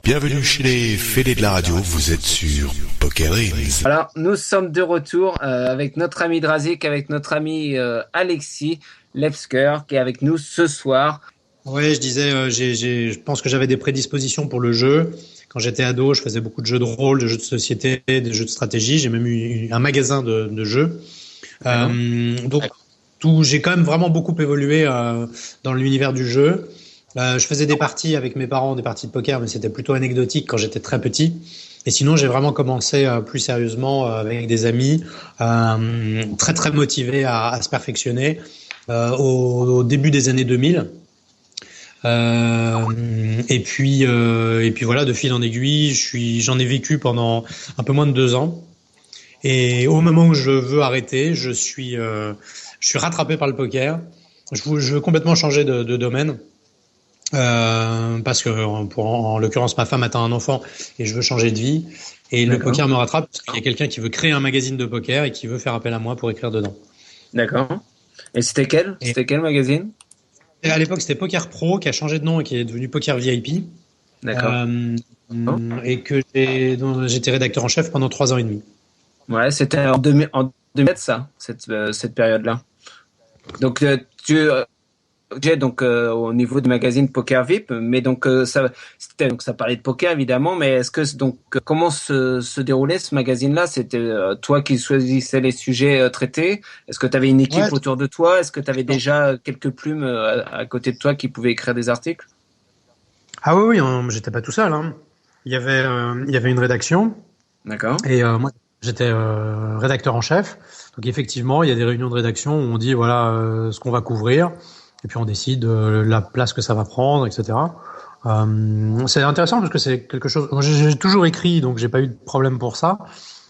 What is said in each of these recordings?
Bienvenue chez les Fêlés de la radio, vous êtes sur Poker Rings. Alors, nous sommes de retour avec notre ami Drazik, avec notre ami Alexis Levsker, qui est avec nous ce soir. Ouais, je disais, je pense que j'avais des prédispositions pour le jeu. Quand j'étais ado, je faisais beaucoup de jeux de rôle, de jeux de société, des jeux de stratégie. J'ai même eu un magasin de jeux. Donc, j'ai quand même vraiment beaucoup évolué dans l'univers du jeu. Je faisais des parties avec mes parents, des parties de poker, mais c'était plutôt anecdotique quand j'étais très petit. Et sinon, j'ai vraiment commencé plus sérieusement avec des amis, très très motivés à se perfectionner au début des années 2000. Et puis voilà, de fil en aiguille, j'en ai vécu pendant un peu moins de 2 ans. Et au moment où je veux arrêter, je suis rattrapé par le poker. Je veux complètement changer de domaine. Parce que en l'occurrence ma femme attend un enfant et je veux changer de vie et le poker me rattrape parce qu'il y a quelqu'un qui veut créer un magazine de poker et qui veut faire appel à moi pour écrire dedans. D'accord. Et c'était quel magazine? Et à l'époque c'était Poker Pro qui a changé de nom et qui est devenu Poker VIP. D'accord. Et dont j'étais rédacteur en chef pendant 3 ans et demi. Ouais, c'était en 2007 ça, cette période-là. Donc au niveau du magazine Poker VIP, mais ça parlait de poker évidemment, mais est-ce que comment se déroulait ce magazine-là? C'était toi qui choisissais les sujets traités? Est-ce que tu avais une équipe autour de toi? Est-ce que tu avais déjà quelques plumes à côté de toi qui pouvaient écrire des articles? Ah oui, j'étais pas tout seul, hein. Il y avait une rédaction. D'accord. Et moi j'étais rédacteur en chef. Donc effectivement, il y a des réunions de rédaction où on dit voilà ce qu'on va couvrir. Et puis on décide la place que ça va prendre, etc. C'est intéressant parce que c'est quelque chose. Moi, j'ai toujours écrit, donc j'ai pas eu de problème pour ça.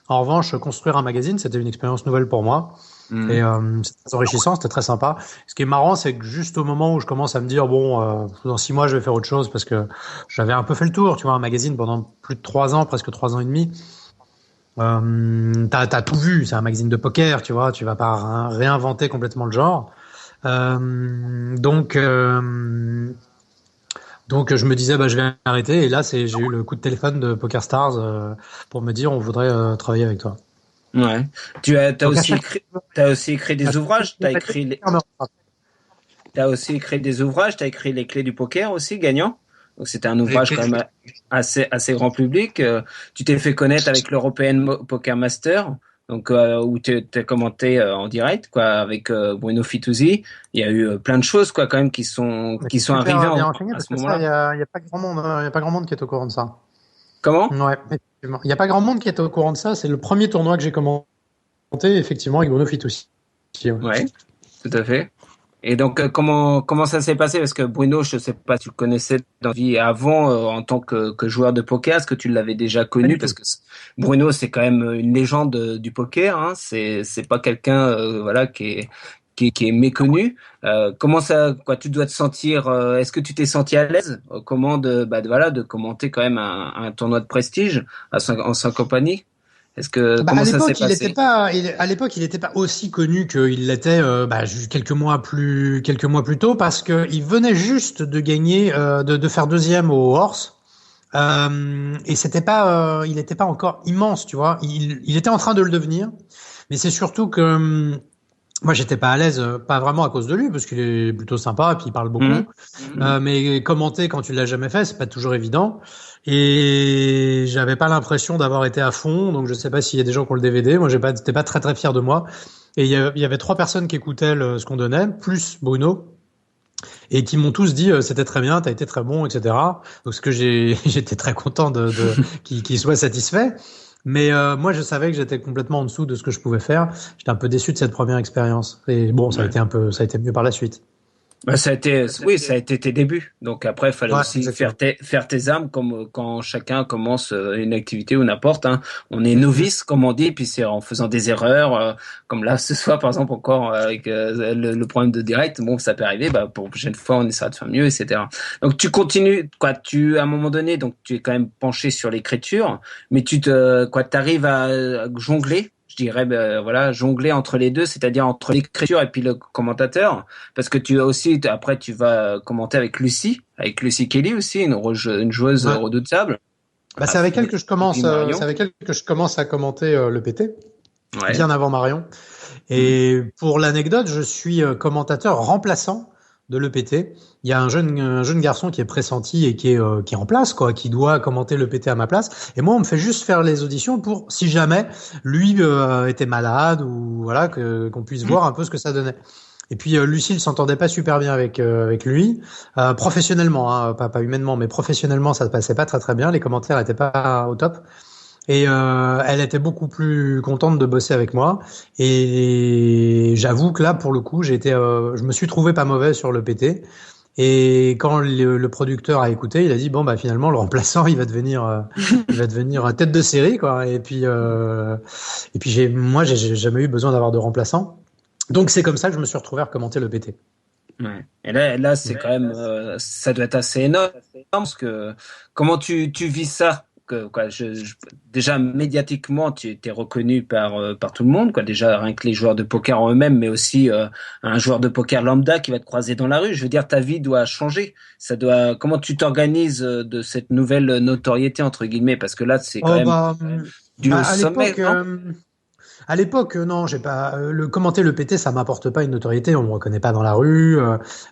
En revanche, construire un magazine, c'était une expérience nouvelle pour moi. Et c'était très enrichissant, c'était très sympa. Ce qui est marrant, c'est que juste au moment où je commence à me dire bon, dans 6 mois, je vais faire autre chose parce que j'avais un peu fait le tour, tu vois, un magazine pendant plus de 3 ans, presque 3 ans et demi. T'as tout vu, c'est un magazine de poker, tu vois, tu vas pas réinventer complètement le genre. Donc je me disais je vais arrêter et là j'ai eu le coup de téléphone de Poker Stars pour me dire on voudrait travailler avec toi. Ouais. T'as aussi écrit des ouvrages, t'as aussi écrit des ouvrages, t'as écrit Les Clés du Poker aussi, gagnant. Donc c'était un ouvrage quand même assez grand public. Tu t'es fait connaître avec l'European Poker Master. Donc où tu as commenté en direct quoi avec Bruno Fituzzi. Il y a eu plein de choses quoi quand même qui sont arrivées à ce moment-là. Il y a pas grand monde, il y a pas grand monde qui est au courant de ça. Comment? Ouais, effectivement. Il y a pas grand monde qui est au courant de ça, c'est le premier tournoi que j'ai commenté effectivement avec Bruno Fituzzi. Ouais, tout à fait. Et donc comment ça s'est passé? Parce que Bruno, je sais pas, tu le connaissais dans la vie avant en tant que joueur de poker. Est-ce que tu l'avais déjà connu? Parce que Bruno, c'est quand même une légende du poker. Hein. C'est pas quelqu'un voilà qui est méconnu. Comment ça, quoi, tu dois te sentir? Est-ce que tu t'es senti à l'aise? Comment de commenter quand même un tournoi de prestige en sa compagnie? Est-ce que comment ça s'est passé? À l'époque, il n'était pas aussi connu qu'il l'était quelques mois plus tôt parce que il venait juste de gagner, de faire deuxième au Horse. Et il n'était pas encore immense, tu vois. Il était en train de le devenir, mais c'est surtout que moi, j'étais pas à l'aise, pas vraiment à cause de lui, parce qu'il est plutôt sympa et puis il parle beaucoup. Mais commenter quand tu l'as jamais fait, c'est pas toujours évident. Et j'avais pas l'impression d'avoir été à fond, donc je sais pas s'il y a des gens qui ont le DVD. Moi, j'étais pas très très fier de moi. Et il y avait 3 personnes qui écoutaient ce qu'on donnait, plus Bruno, et qui m'ont tous dit c'était très bien, t'as été très bon, etc. Donc j'étais très content qu'il soit satisfait. Mais moi, je savais que j'étais complètement en dessous de ce que je pouvais faire. J'étais un peu déçu de cette première expérience. Et bon, ça a été mieux par la suite. Ça a été tes débuts. Donc après, il fallait aussi faire tes armes comme quand chacun commence une activité ou n'importe. Hein. On est novice, comme on dit, puis c'est en faisant des erreurs, comme là ce soir par exemple encore avec le problème de direct. Bon, ça peut arriver. Pour la prochaine fois, on essaiera de faire mieux, etc. Donc tu continues, quoi. À un moment donné, donc tu es quand même penché sur l'écriture, mais t'arrives à jongler. Je dirais jongler entre les deux, c'est-à-dire entre l'écriture et puis le commentateur, parce que après tu vas commenter avec Lucie Kelly aussi, une joueuse redoutable. c'est avec elle que je commence. C'est avec elle que je commence à commenter le PT, bien avant Marion. Et pour l'anecdote, je suis commentateur remplaçant de l'EPT. Il y a un jeune garçon qui est pressenti et qui est en place, quoi, qui doit commenter l'EPT à ma place. Et moi, on me fait juste faire les auditions pour, si jamais lui était malade ou voilà, qu'on puisse voir un peu ce que ça donnait. Et puis Lucille s'entendait pas super bien avec lui, professionnellement, hein, pas humainement, mais professionnellement, ça se passait pas très très bien. Les commentaires étaient pas au top. Et elle était beaucoup plus contente de bosser avec moi. Et j'avoue que là, pour le coup, je me suis trouvé pas mauvais sur le PT. Et quand le producteur a écouté, il a dit bon bah finalement le remplaçant il va devenir tête de série quoi. Et puis moi j'ai jamais eu besoin d'avoir de remplaçant. Donc c'est comme ça que je me suis retrouvé à commenter le PT. Ouais. Et là c'est quand même ça doit être assez énorme parce que comment tu vis ça quoi, déjà médiatiquement tu es reconnu par tout le monde quoi, déjà rien que les joueurs de poker en eux-mêmes, mais aussi un joueur de poker lambda qui va te croiser dans la rue. Je veux dire, ta vie doit changer. Comment tu t'organises de cette nouvelle notoriété entre guillemets, parce que là c'est quand même du haut sommet, non? À l'époque, non, j'ai pas commenter le PT, ça m'apporte pas une notoriété. On me reconnaît pas dans la rue.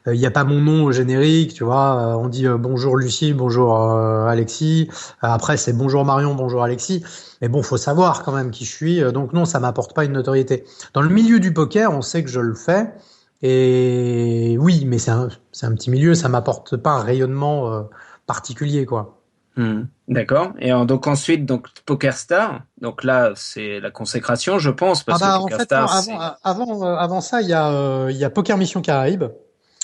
Il y a pas mon nom au générique, tu vois. On dit bonjour Lucie, bonjour Alexis. Après, c'est bonjour Marion, bonjour Alexis. Mais bon, faut savoir quand même qui je suis. Donc non, ça m'apporte pas une notoriété. Dans le milieu du poker, on sait que je le fais. Et oui, mais c'est un petit milieu, ça m'apporte pas un rayonnement particulier, quoi. D'accord. Et donc ensuite, donc PokerStar. Donc là, c'est la consécration, je pense, parce que PokerStar. En fait, avant ça, il y a Poker Mission Caraïbes.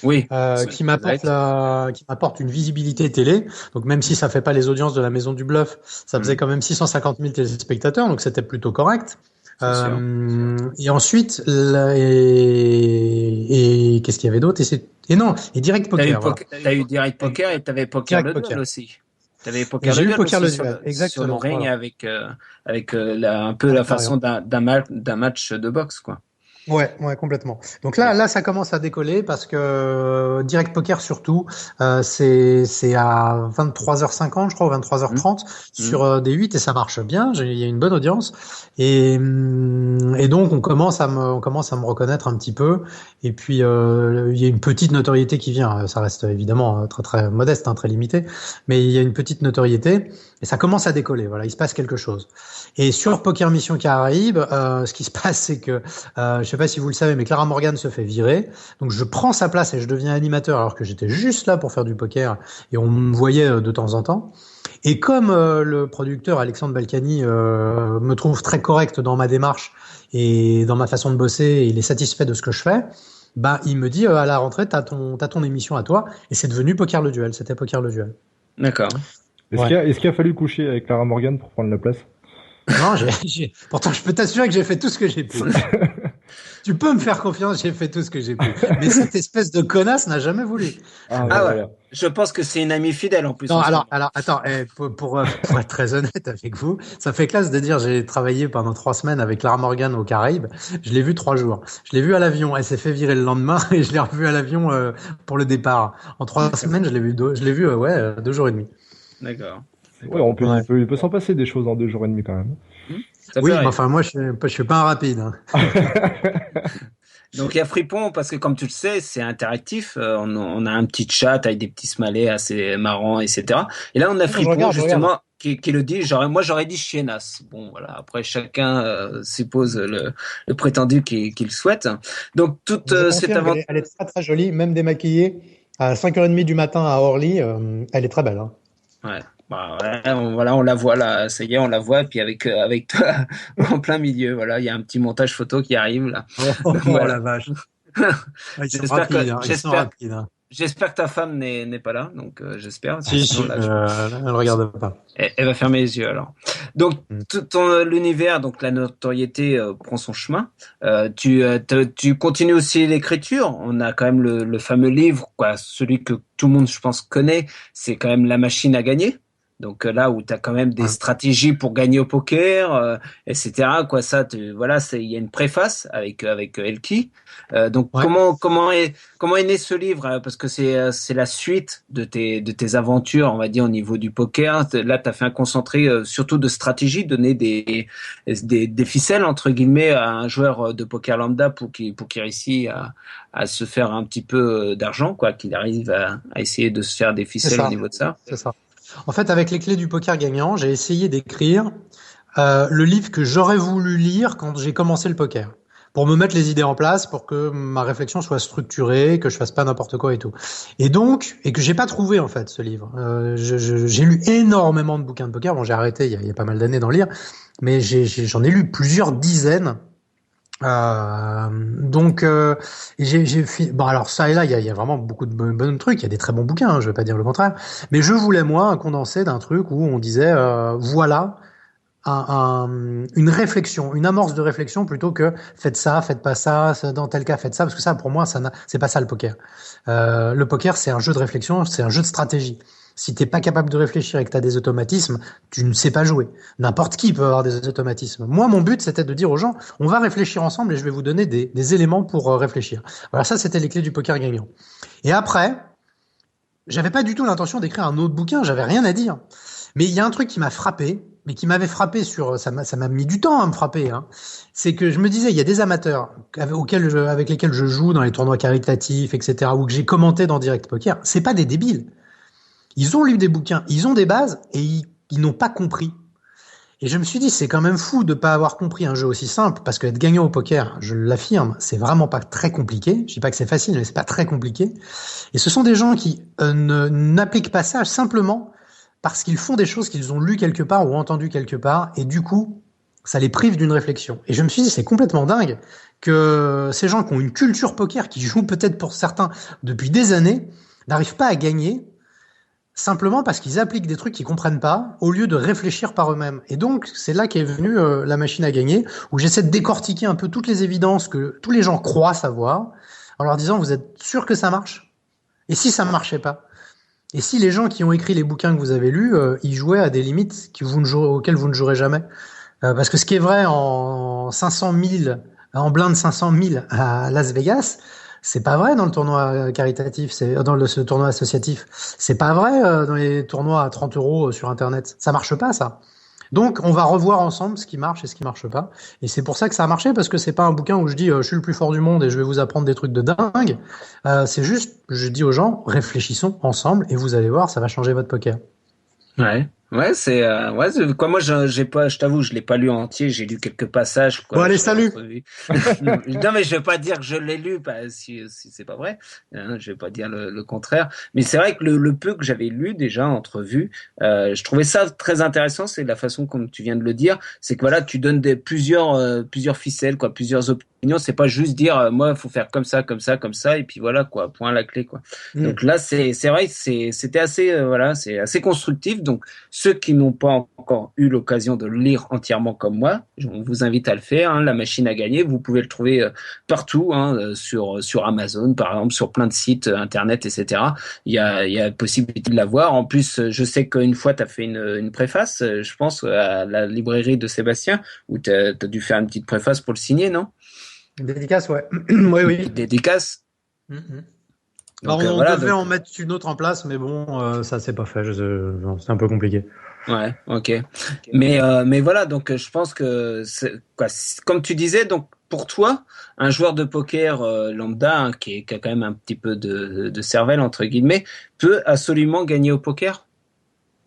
Oui. Qui m'apporte une visibilité télé. Donc même si ça fait pas les audiences de la Maison du Bluff, ça faisait quand même 650 000 téléspectateurs, donc c'était plutôt correct. Et ensuite, et qu'est-ce qu'il y avait d'autre? Et Direct Poker. T'as eu Direct Poker et t'avais Poker le Duel aussi. T'avais Poker le Duel, exactement. Sur le ring, voilà. avec un peu la façon d'un match de boxe, quoi. Ouais, complètement. Donc là, ça commence à décoller parce que Direct Poker surtout, c'est à 23h50, je crois, ou 23h30 sur des 8 et ça marche bien. Il y a une bonne audience et donc on commence à me reconnaître un petit peu. Et puis il y a une petite notoriété qui vient. Ça reste évidemment très très modeste, très limité, mais il y a une petite notoriété et ça commence à décoller. Voilà, il se passe quelque chose. Et sur Poker Mission Caraïbes, ce qui se passe, c'est que je sais pas si vous le savez, mais Clara Morgan se fait virer. Donc je prends sa place et je deviens animateur alors que j'étais juste là pour faire du poker et on me voyait de temps en temps. Et comme le producteur Alexandre Balkany me trouve très correct dans ma démarche et dans ma façon de bosser, et il est satisfait de ce que je fais, bah il me dit à la rentrée t'as ton émission à toi, et c'est devenu Poker le Duel. C'était Poker le Duel. D'accord. Est-ce qu'il a fallu coucher avec Clara Morgan pour prendre la place? Non, pourtant je peux t'assurer que j'ai fait tout ce que j'ai pu. Tu peux me faire confiance, j'ai fait tout ce que j'ai pu. Mais cette espèce de connasse n'a jamais voulu. Ouais. Je pense que c'est une amie fidèle en plus. Non, alors, attends, pour être très honnête avec vous, ça fait classe de dire j'ai travaillé pendant 3 semaines avec Clara Morgan aux Caraïbes. Je l'ai vue 3 jours. Je l'ai vue à l'avion. Elle s'est fait virer le lendemain et je l'ai revue à l'avion pour le départ. En 3 semaines, je l'ai vue 2 jours et demi. D'accord. Ouais, il peut s'en passer des choses en 2 jours et demi quand même. Oui, mais enfin moi je suis pas un rapide. Hein. Donc il y a Fripon parce que comme tu le sais, c'est interactif. On a un petit chat avec des petits smalets assez marrants, etc. Et là on a Fripon justement qui le dit. Moi j'aurais dit chiennasse. Bon voilà. Après chacun suppose le prétendu qu'il souhaite. Donc toute cette aventure, elle est très très jolie, même démaquillée à 5h30 du matin à Orly. Elle est très belle. Hein. Ouais. Voilà, on la voit là, ça y est, on la voit, et puis avec toi en plein milieu, voilà, il y a un petit montage photo qui arrive là. La vache. J'espère que ta femme n'est pas là, donc j'espère. Si, elle regarde pas. Elle va fermer les yeux alors. Donc l'univers, donc la notoriété prend son chemin. Tu continues aussi l'écriture. On a quand même le fameux livre, quoi, celui que tout le monde, je pense, connaît. C'est quand même La Machine à gagner Donc là où tu as quand même des stratégies pour gagner au poker, etc. Quoi, ça, voilà, il y a une préface avec Elki. Donc comment est né ce livre? Parce que c'est la suite de tes aventures, on va dire au niveau du poker. Là, tu as fait un concentré surtout de stratégie, donner des ficelles entre guillemets à un joueur de poker lambda pour qu'il réussisse à se faire un petit peu d'argent, quoi, qu'il arrive à essayer de se faire des ficelles au niveau de ça. C'est ça. En fait, avec les clés du poker gagnant, j'ai essayé d'écrire le livre que j'aurais voulu lire quand j'ai commencé le poker, pour me mettre les idées en place, pour que ma réflexion soit structurée, que je fasse pas n'importe quoi et tout. Et que j'ai pas trouvé en fait ce livre. J'ai lu énormément de bouquins de poker. Bon, j'ai arrêté il y a pas mal d'années d'en lire, mais j'en ai lu plusieurs dizaines. Bon, alors ça et là, il y a vraiment beaucoup de bons trucs. Il y a des très bons bouquins, je vais pas dire le contraire. Mais je voulais moi un condensé d'un truc où on disait voilà une réflexion, une amorce de réflexion plutôt que faites ça, faites pas ça, dans tel cas faites ça, parce que ça pour moi c'est pas ça le poker. Le poker c'est un jeu de réflexion, c'est un jeu de stratégie. Si t'es pas capable de réfléchir et que t'as des automatismes, tu ne sais pas jouer. N'importe qui peut avoir des automatismes. Moi, mon but, c'était de dire aux gens, on va réfléchir ensemble et je vais vous donner des éléments pour réfléchir. Voilà, ça, c'était les clés du poker gagnant. Et après, j'avais pas du tout l'intention d'écrire un autre bouquin, j'avais rien à dire. Mais il y a un truc qui m'a frappé, mais qui m'avait frappé ça m'a mis du temps à me frapper, hein. C'est que je me disais, il y a des amateurs avec lesquels je joue dans les tournois caritatifs, etc., ou que j'ai commenté dans Direct Poker. C'est pas des débiles. Ils ont lu des bouquins, ils ont des bases et ils n'ont pas compris. Et je me suis dit, c'est quand même fou de pas avoir compris un jeu aussi simple, parce que être gagnant au poker, je l'affirme, c'est vraiment pas très compliqué. Je dis pas que c'est facile, mais c'est pas très compliqué. Et ce sont des gens qui n'appliquent pas ça simplement parce qu'ils font des choses qu'ils ont lues quelque part ou entendues quelque part, et du coup, ça les prive d'une réflexion. Et je me suis dit, c'est complètement dingue que ces gens qui ont une culture poker, qui jouent peut-être pour certains depuis des années, n'arrivent pas à gagner simplement parce qu'ils appliquent des trucs qu'ils comprennent pas au lieu de réfléchir par eux-mêmes. Et donc, c'est là qu'est venue la machine à gagner, où j'essaie de décortiquer un peu toutes les évidences que tous les gens croient savoir, en leur disant, vous êtes sûr que ça marche? Et si ça ne marchait pas? Et si les gens qui ont écrit les bouquins que vous avez lus, ils jouaient à des limites auxquelles vous ne jouerez jamais? Parce que ce qui est vrai en 500 000, en blinde 500 000 à Las Vegas, c'est pas vrai dans le tournoi caritatif, ce tournoi associatif. C'est pas vrai dans les tournois à 30 € sur Internet. Ça marche pas, ça. Donc, on va revoir ensemble ce qui marche et ce qui marche pas. Et c'est pour ça que ça a marché, parce que c'est pas un bouquin où je dis je suis le plus fort du monde et je vais vous apprendre des trucs de dingue. C'est juste, je dis aux gens, réfléchissons ensemble et vous allez voir, ça va changer votre poker. Ouais. Ouais, quoi, moi je t'avoue, je l'ai pas lu en entier, j'ai lu quelques passages, quoi. Bon, allez, salut. Non, mais je vais pas dire que je l'ai lu, si c'est pas vrai, hein, je vais pas dire le contraire, mais c'est vrai que le peu que j'avais lu déjà entrevu, je trouvais ça très intéressant. C'est la façon comme tu viens de le dire, c'est que voilà, tu donnes plusieurs ficelles, quoi, plusieurs opinions. C'est pas juste dire moi faut faire comme ça et puis voilà, quoi, point à la clé, quoi. Donc là c'est vrai que c'était assez c'est assez constructif. Donc ceux qui n'ont pas encore eu l'occasion de le lire entièrement comme moi, on vous invite à le faire, hein. La machine à gagner, vous pouvez le trouver partout, hein, sur Amazon par exemple, sur plein de sites internet, etc. Il y a possibilité de l'avoir. En plus, je sais qu'une fois tu as fait une préface, je pense à la librairie de Sébastien, où tu as dû faire une petite préface pour le signer, non? Une dédicace, ouais. Oui. Dédicace. Donc, on devait en mettre une autre en place, mais bon, ça c'est pas fait. C'est un peu compliqué. Ouais, ok. Mais voilà, donc je pense que comme tu disais, donc pour toi, un joueur de poker lambda, hein, qui a quand même un petit peu de cervelle entre guillemets, peut absolument gagner au poker.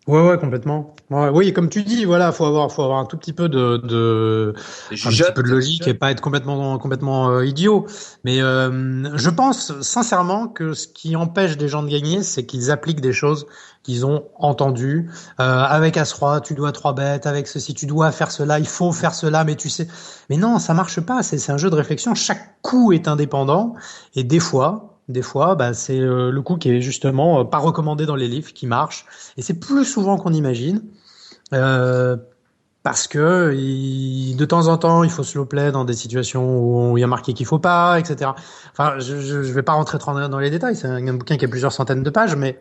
Ouais, complètement. Ouais, oui, comme tu dis, voilà, faut avoir un tout petit peu un petit peu de logique et pas être complètement idiot. Mais je pense sincèrement que ce qui empêche des gens de gagner, c'est qu'ils appliquent des choses qu'ils ont entendues. Avec As-Roi, tu dois 3 bêtes. Avec ceci, tu dois faire cela. Il faut faire cela, mais tu sais. Mais non, ça marche pas. C'est un jeu de réflexion. Chaque coup est indépendant. Et des fois, c'est le coup qui est justement pas recommandé dans les livres, qui marche. Et c'est plus souvent qu'on imagine. Parce que de temps en temps, il faut slow play dans des situations où il y a marqué qu'il faut pas, etc. Enfin, je vais pas rentrer trop dans les détails. C'est un bouquin qui a plusieurs centaines de pages, mais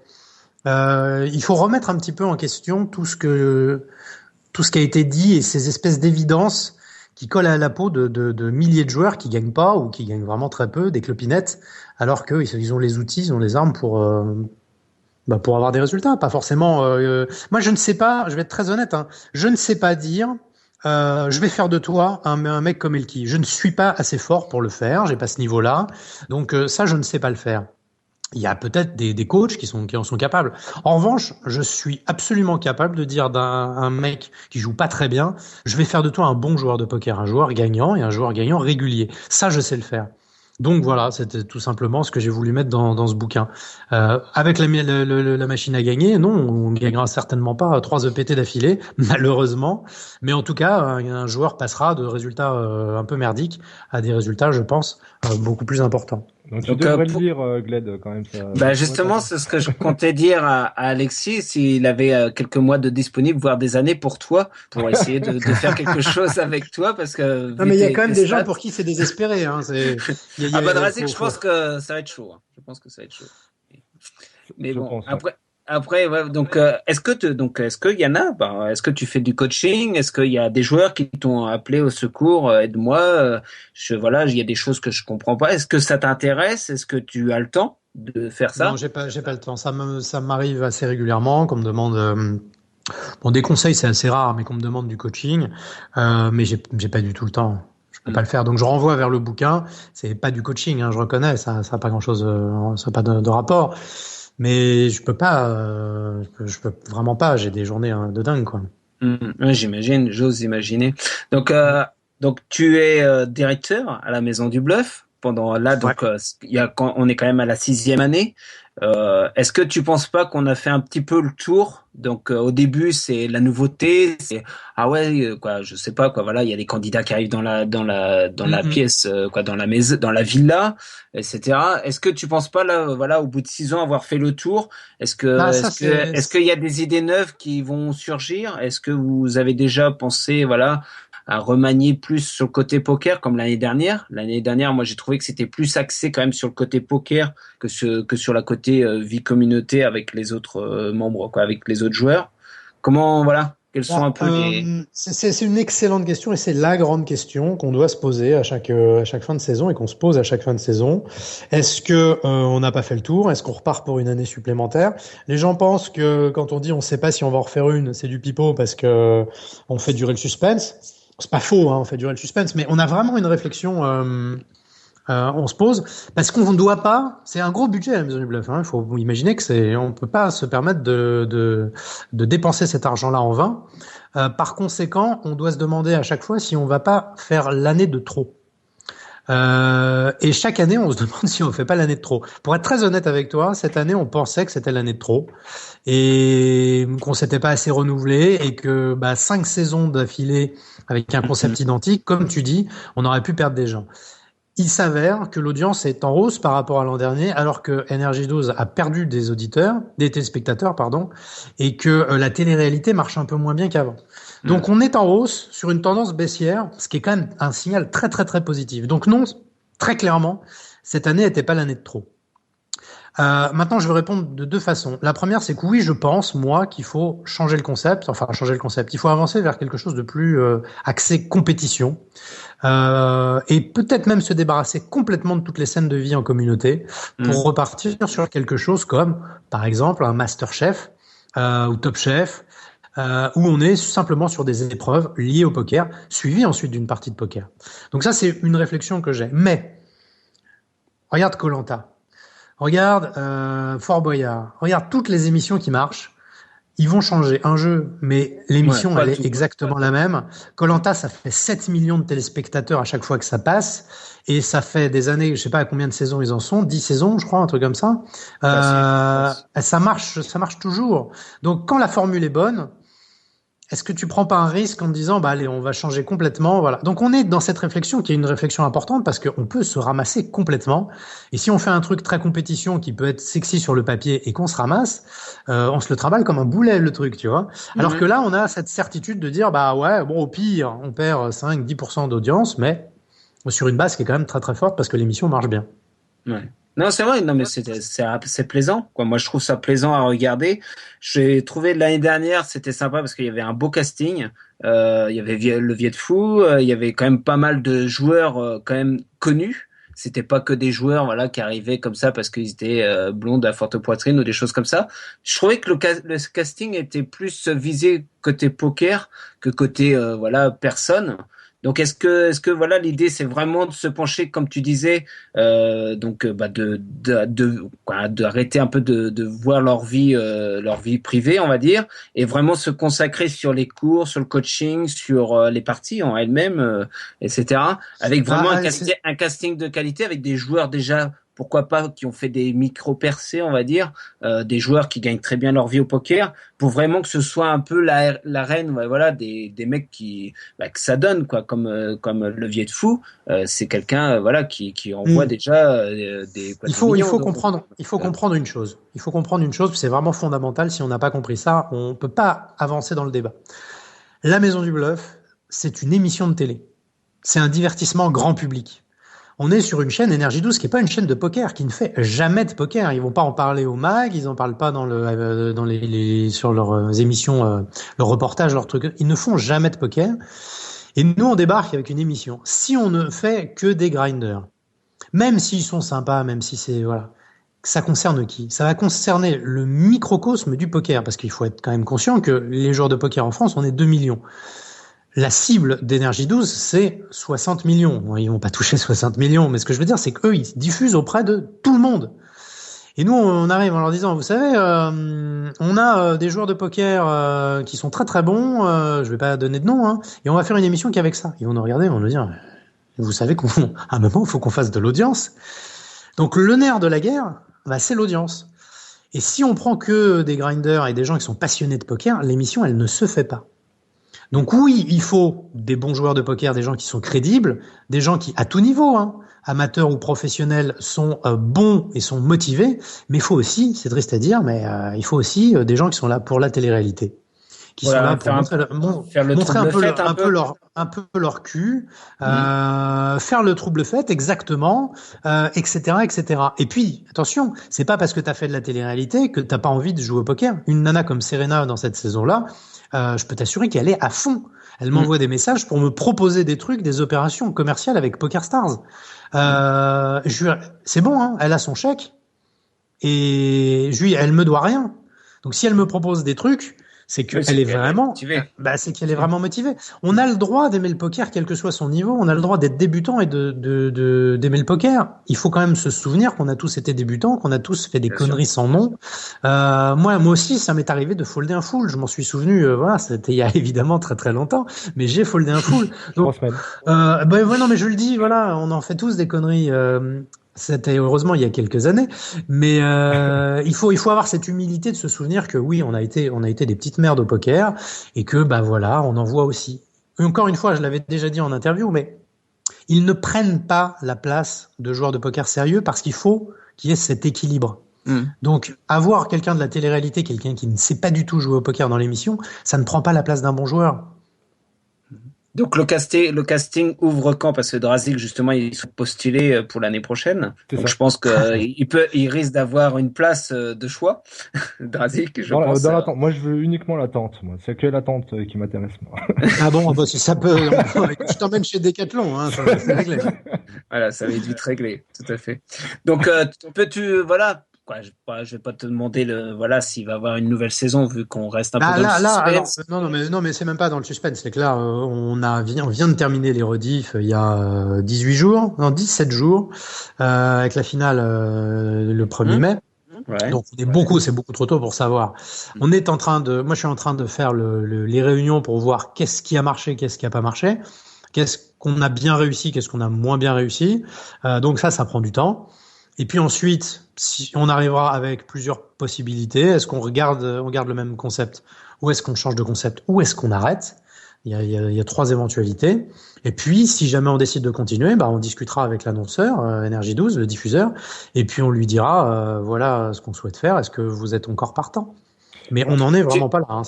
Il faut remettre un petit peu en question tout ce qui a été dit et ces espèces d'évidences qui collent à la peau de milliers de joueurs qui gagnent pas ou qui gagnent vraiment très peu, des clopinettes, alors qu'ils ont les outils, ils ont les armes pour avoir des résultats. Pas forcément. Moi, je ne sais pas. Je vais être très honnête. Hein, je ne sais pas dire. Je vais faire de toi un mec comme Elki. Je ne suis pas assez fort pour le faire. J'ai pas ce niveau-là. Donc ça, je ne sais pas le faire. Il y a peut-être des coachs qui en sont capables. En revanche, je suis absolument capable de dire d'un mec qui joue pas très bien, je vais faire de toi un bon joueur de poker, un joueur gagnant et un joueur gagnant régulier. Ça, je sais le faire. Donc voilà, c'était tout simplement ce que j'ai voulu mettre dans ce bouquin. Avec la machine à gagner, non, on ne gagnera certainement pas 3 EPT d'affilée, malheureusement. Mais en tout cas, un joueur passera de résultats un peu merdiques à des résultats, je pense, beaucoup plus importants. Donc tu devrais le lire, Gled, quand même. Bah justement, c'est ce que je comptais dire à Alexis, s'il avait quelques mois de disponible, voire des années pour toi, pour essayer de faire quelque chose avec toi, parce que... Non, mais il y a quand même des gens pour qui c'est désespéré. Hein, Badrazik, je pense que ça va être chaud. Hein. Je pense que ça va être chaud. Mais bon, pense, après, ouais, donc, est-ce qu'il y en a, est-ce que tu fais du coaching? Est-ce qu'il y a des joueurs qui t'ont appelé au secours? Aide-moi. Il y a des choses que je comprends pas. Est-ce que ça t'intéresse? Est-ce que tu as le temps de faire ça? Non, j'ai pas le temps. Ça m'arrive assez régulièrement qu'on me demande, des conseils, c'est assez rare, mais qu'on me demande du coaching. Mais j'ai pas du tout le temps. Je peux pas le faire. Donc, je renvoie vers le bouquin. C'est pas du coaching, hein, je reconnais. Ça a pas grand-chose, ça a pas de rapport. Mais je peux vraiment pas. J'ai des journées de dingue, quoi. J'imagine, j'ose imaginer. Donc tu es directeur à la Maison du Bluff pendant là, donc on est quand même à la 6e année. Est-ce que tu penses pas qu'on a fait un petit peu le tour? Donc au début c'est la nouveauté, c'est je sais pas quoi, voilà, il y a des candidats qui arrivent dans la pièce, dans la maison, dans la villa, etc. Est-ce que tu penses pas là, voilà, au bout de 6 ans avoir fait le tour, est-ce qu'il y a des idées neuves qui vont surgir? Est-ce que vous avez déjà pensé, voilà, à remanier plus sur le côté poker comme l'année dernière? L'année dernière, moi, j'ai trouvé que c'était plus axé quand même sur le côté poker que sur la côté vie communauté avec les autres membres, quoi, avec les autres joueurs. Comment, voilà, quels sont un peu les... C'est une excellente question et c'est la grande question qu'on doit se poser à chaque fin de saison et qu'on se pose à chaque fin de saison. Est-ce que on n'a pas fait le tour? Est-ce qu'on repart pour une année supplémentaire? Les gens pensent que quand on dit on ne sait pas si on va en refaire une, c'est du pipeau parce que on fait durer le suspense. C'est pas faux, hein, on fait durer le suspense, mais on a vraiment une réflexion, on se pose, parce qu'on ne doit pas, c'est un gros budget à la Maison du Bluff, hein, il faut imaginer que on peut pas se permettre de dépenser cet argent-là en vain. Par conséquent, on doit se demander à chaque fois si on va pas faire l'année de trop. Et chaque année, on se demande si on fait pas l'année de trop. Pour être très honnête avec toi, cette année, on pensait que c'était l'année de trop et qu'on s'était pas assez renouvelé et que 5 saisons d'affilée avec un concept identique, comme tu dis, on aurait pu perdre des gens. Il s'avère que l'audience est en hausse par rapport à l'an dernier, alors que Energy 12 a perdu des téléspectateurs, et que la télé-réalité marche un peu moins bien qu'avant. Donc on est en hausse sur une tendance baissière, ce qui est quand même un signal très très très positif. Donc non, très clairement, cette année n'était pas l'année de trop. Maintenant, je vais répondre de 2 façons. La première, c'est que oui, je pense, moi, qu'il faut changer le concept. Il faut avancer vers quelque chose de plus axé compétition. Et peut-être même se débarrasser complètement de toutes les scènes de vie en communauté pour repartir sur quelque chose comme, par exemple, un Masterchef ou Top Chef, où on est simplement sur des épreuves liées au poker, suivies ensuite d'une partie de poker. Donc ça, c'est une réflexion que j'ai. Mais, regarde Koh-Lanta. Regarde Fort Boyard, regarde toutes les émissions qui marchent. Ils vont changer un jeu, mais l'émission, elle est exactement la même. Koh-Lanta, ça fait 7 millions de téléspectateurs à chaque fois que ça passe. Et ça fait des années, je sais pas à combien de saisons ils en sont, 10 saisons, je crois, un truc comme ça. Ça marche toujours. Donc, quand la formule est bonne, est-ce que tu prends pas un risque en te disant, allez, on va changer complètement, voilà. Donc, on est dans cette réflexion qui est une réflexion importante parce qu'on peut se ramasser complètement. Et si on fait un truc très compétition qui peut être sexy sur le papier et qu'on se ramasse, on se le travaille comme un boulet, le truc, tu vois. Alors que là, on a cette certitude de dire, au pire, on perd 5-10% d'audience, mais sur une base qui est quand même très très forte parce que l'émission marche bien. Ouais. Non, c'est vrai, non, mais c'est plaisant, quoi. Moi, je trouve ça plaisant à regarder. J'ai trouvé l'année dernière, c'était sympa parce qu'il y avait un beau casting. Il y avait le Viet Fou, il y avait quand même pas mal de joueurs quand même connus. C'était pas que des joueurs, voilà, qui arrivaient comme ça parce qu'ils étaient blondes à forte poitrine ou des choses comme ça. Je trouvais que le casting était plus visé côté poker que côté voilà personne. Donc est-ce que voilà l'idée c'est vraiment de se pencher comme tu disais donc bah d'arrêter un peu de voir leur vie privée on va dire et vraiment se consacrer sur les cours, sur le coaching, sur les parties en elles-mêmes, etc. Avec vraiment un casting de qualité avec des joueurs déjà pourquoi pas qui ont fait des micro percées on va dire, des joueurs qui gagnent très bien leur vie au poker pour vraiment que ce soit un peu l'arène voilà des mecs qui bah, que ça donne quoi comme le Viet Fou, c'est quelqu'un voilà qui envoie déjà des il faut comprendre une chose. Il faut comprendre une chose, c'est vraiment fondamental. Si on n'a pas compris ça, on peut pas avancer dans le débat. La Maison du Bluff, c'est une émission de télé. C'est un divertissement grand public. On est sur une chaîne Énergie 12 qui est pas une chaîne de poker, qui ne fait jamais de poker. Ils vont pas en parler au mag, ils en parlent pas dans sur leurs émissions, leurs reportages, leurs trucs. Ils ne font jamais de poker. Et nous, on débarque avec une émission. Si on ne fait que des grinders, même s'ils sont sympas, même si c'est, voilà, ça concerne qui? Ça va concerner le microcosme du poker, parce qu'il faut être quand même conscient que les joueurs de poker en France, on est 2 millions. La cible d'Énergie 12, c'est 60 millions. Bon, ils vont pas toucher 60 millions, mais ce que je veux dire, c'est qu'eux, ils diffusent auprès de tout le monde. Et nous, on arrive en leur disant, vous savez, on a des joueurs de poker qui sont très très bons, je vais pas donner de nom, hein, et on va faire une émission qui est avec ça. Ils vont nous regarder, ils vont nous dire, vous savez qu'à un moment, il faut qu'on fasse de l'audience. Donc le nerf de la guerre, bah, c'est l'audience. Et si on prend que des grinders et des gens qui sont passionnés de poker, l'émission, elle ne se fait pas. Donc oui, il faut des bons joueurs de poker, des gens qui sont crédibles, des gens qui, à tout niveau, hein, amateurs ou professionnels, sont bons et sont motivés, mais il faut aussi, c'est triste à dire, mais il faut aussi des gens qui sont là pour la télé-réalité, qui voilà, sont là pour montrer un peu leur cul, faire le trouble fête, exactement, etc., etc. Et puis, attention, c'est pas parce que t'as fait de la télé-réalité que t'as pas envie de jouer au poker. Une nana comme Serena dans cette saison-là, je peux t'assurer qu'elle est à fond. Elle m'envoie des messages pour me proposer des trucs, des opérations commerciales avec PokerStars. C'est bon, hein, elle a son chèque et elle me doit rien. Donc si elle me propose des trucs, c'est qu'elle est vraiment, c'est qu'elle est vraiment motivée. On a le droit d'aimer le poker, quel que soit son niveau. On a le droit d'être débutant et d'aimer le poker. Il faut quand même se souvenir qu'on a tous été débutants, qu'on a tous fait des conneries sans nom. Moi aussi, ça m'est arrivé de folder un full. Je m'en suis souvenu. Voilà, c'était il y a évidemment très très longtemps, mais j'ai foldé un full. Donc, non, mais je le dis, voilà, on en fait tous des conneries. C'était heureusement il y a quelques années, mais il faut avoir cette humilité de se souvenir que oui, on a été des petites merdes au poker et que bah voilà, on en voit aussi. Et encore une fois, je l'avais déjà dit en interview, mais ils ne prennent pas la place de joueurs de poker sérieux parce qu'il faut qu'il y ait cet équilibre. Donc avoir quelqu'un de la télé-réalité, quelqu'un qui ne sait pas du tout jouer au poker dans l'émission, ça ne prend pas la place d'un bon joueur. Donc le casting ouvre quand? Parce que Drazik justement ils sont postulés pour l'année prochaine. Donc je pense il risque d'avoir une place de choix. Drazik, je pense. Dans l'attente. Moi je veux uniquement l'attente. Moi c'est que l'attente qui m'intéresse moi. Ah bon, bah, si ça peut. Je t'emmène chez Decathlon, hein, ça va être réglé. Voilà, ça va être vite réglé, tout à fait. Donc voilà. Je vais pas te demander s'il va y avoir une nouvelle saison vu qu'on reste un peu dans le suspense. Non mais c'est même pas dans le suspense, c'est que là on vient de terminer les rediffs il y a 17 jours avec la finale le 1er mai. Ouais. Donc c'est beaucoup trop tôt pour savoir. Moi je suis en train de faire les réunions pour voir qu'est-ce qui a marché, qu'est-ce qui a pas marché, qu'est-ce qu'on a bien réussi, qu'est-ce qu'on a moins bien réussi. Donc ça prend du temps. Et puis ensuite, si on arrivera avec plusieurs possibilités, est-ce qu'on regarde le même concept, ou est-ce qu'on change de concept, ou est-ce qu'on arrête? Il y a 3 éventualités. Et puis, si jamais on décide de continuer, bah on discutera avec l'annonceur, Énergie 12, le diffuseur, et puis on lui dira, voilà ce qu'on souhaite faire. Est-ce que vous êtes encore partant? Mais on n'en est vraiment pas là. Hein.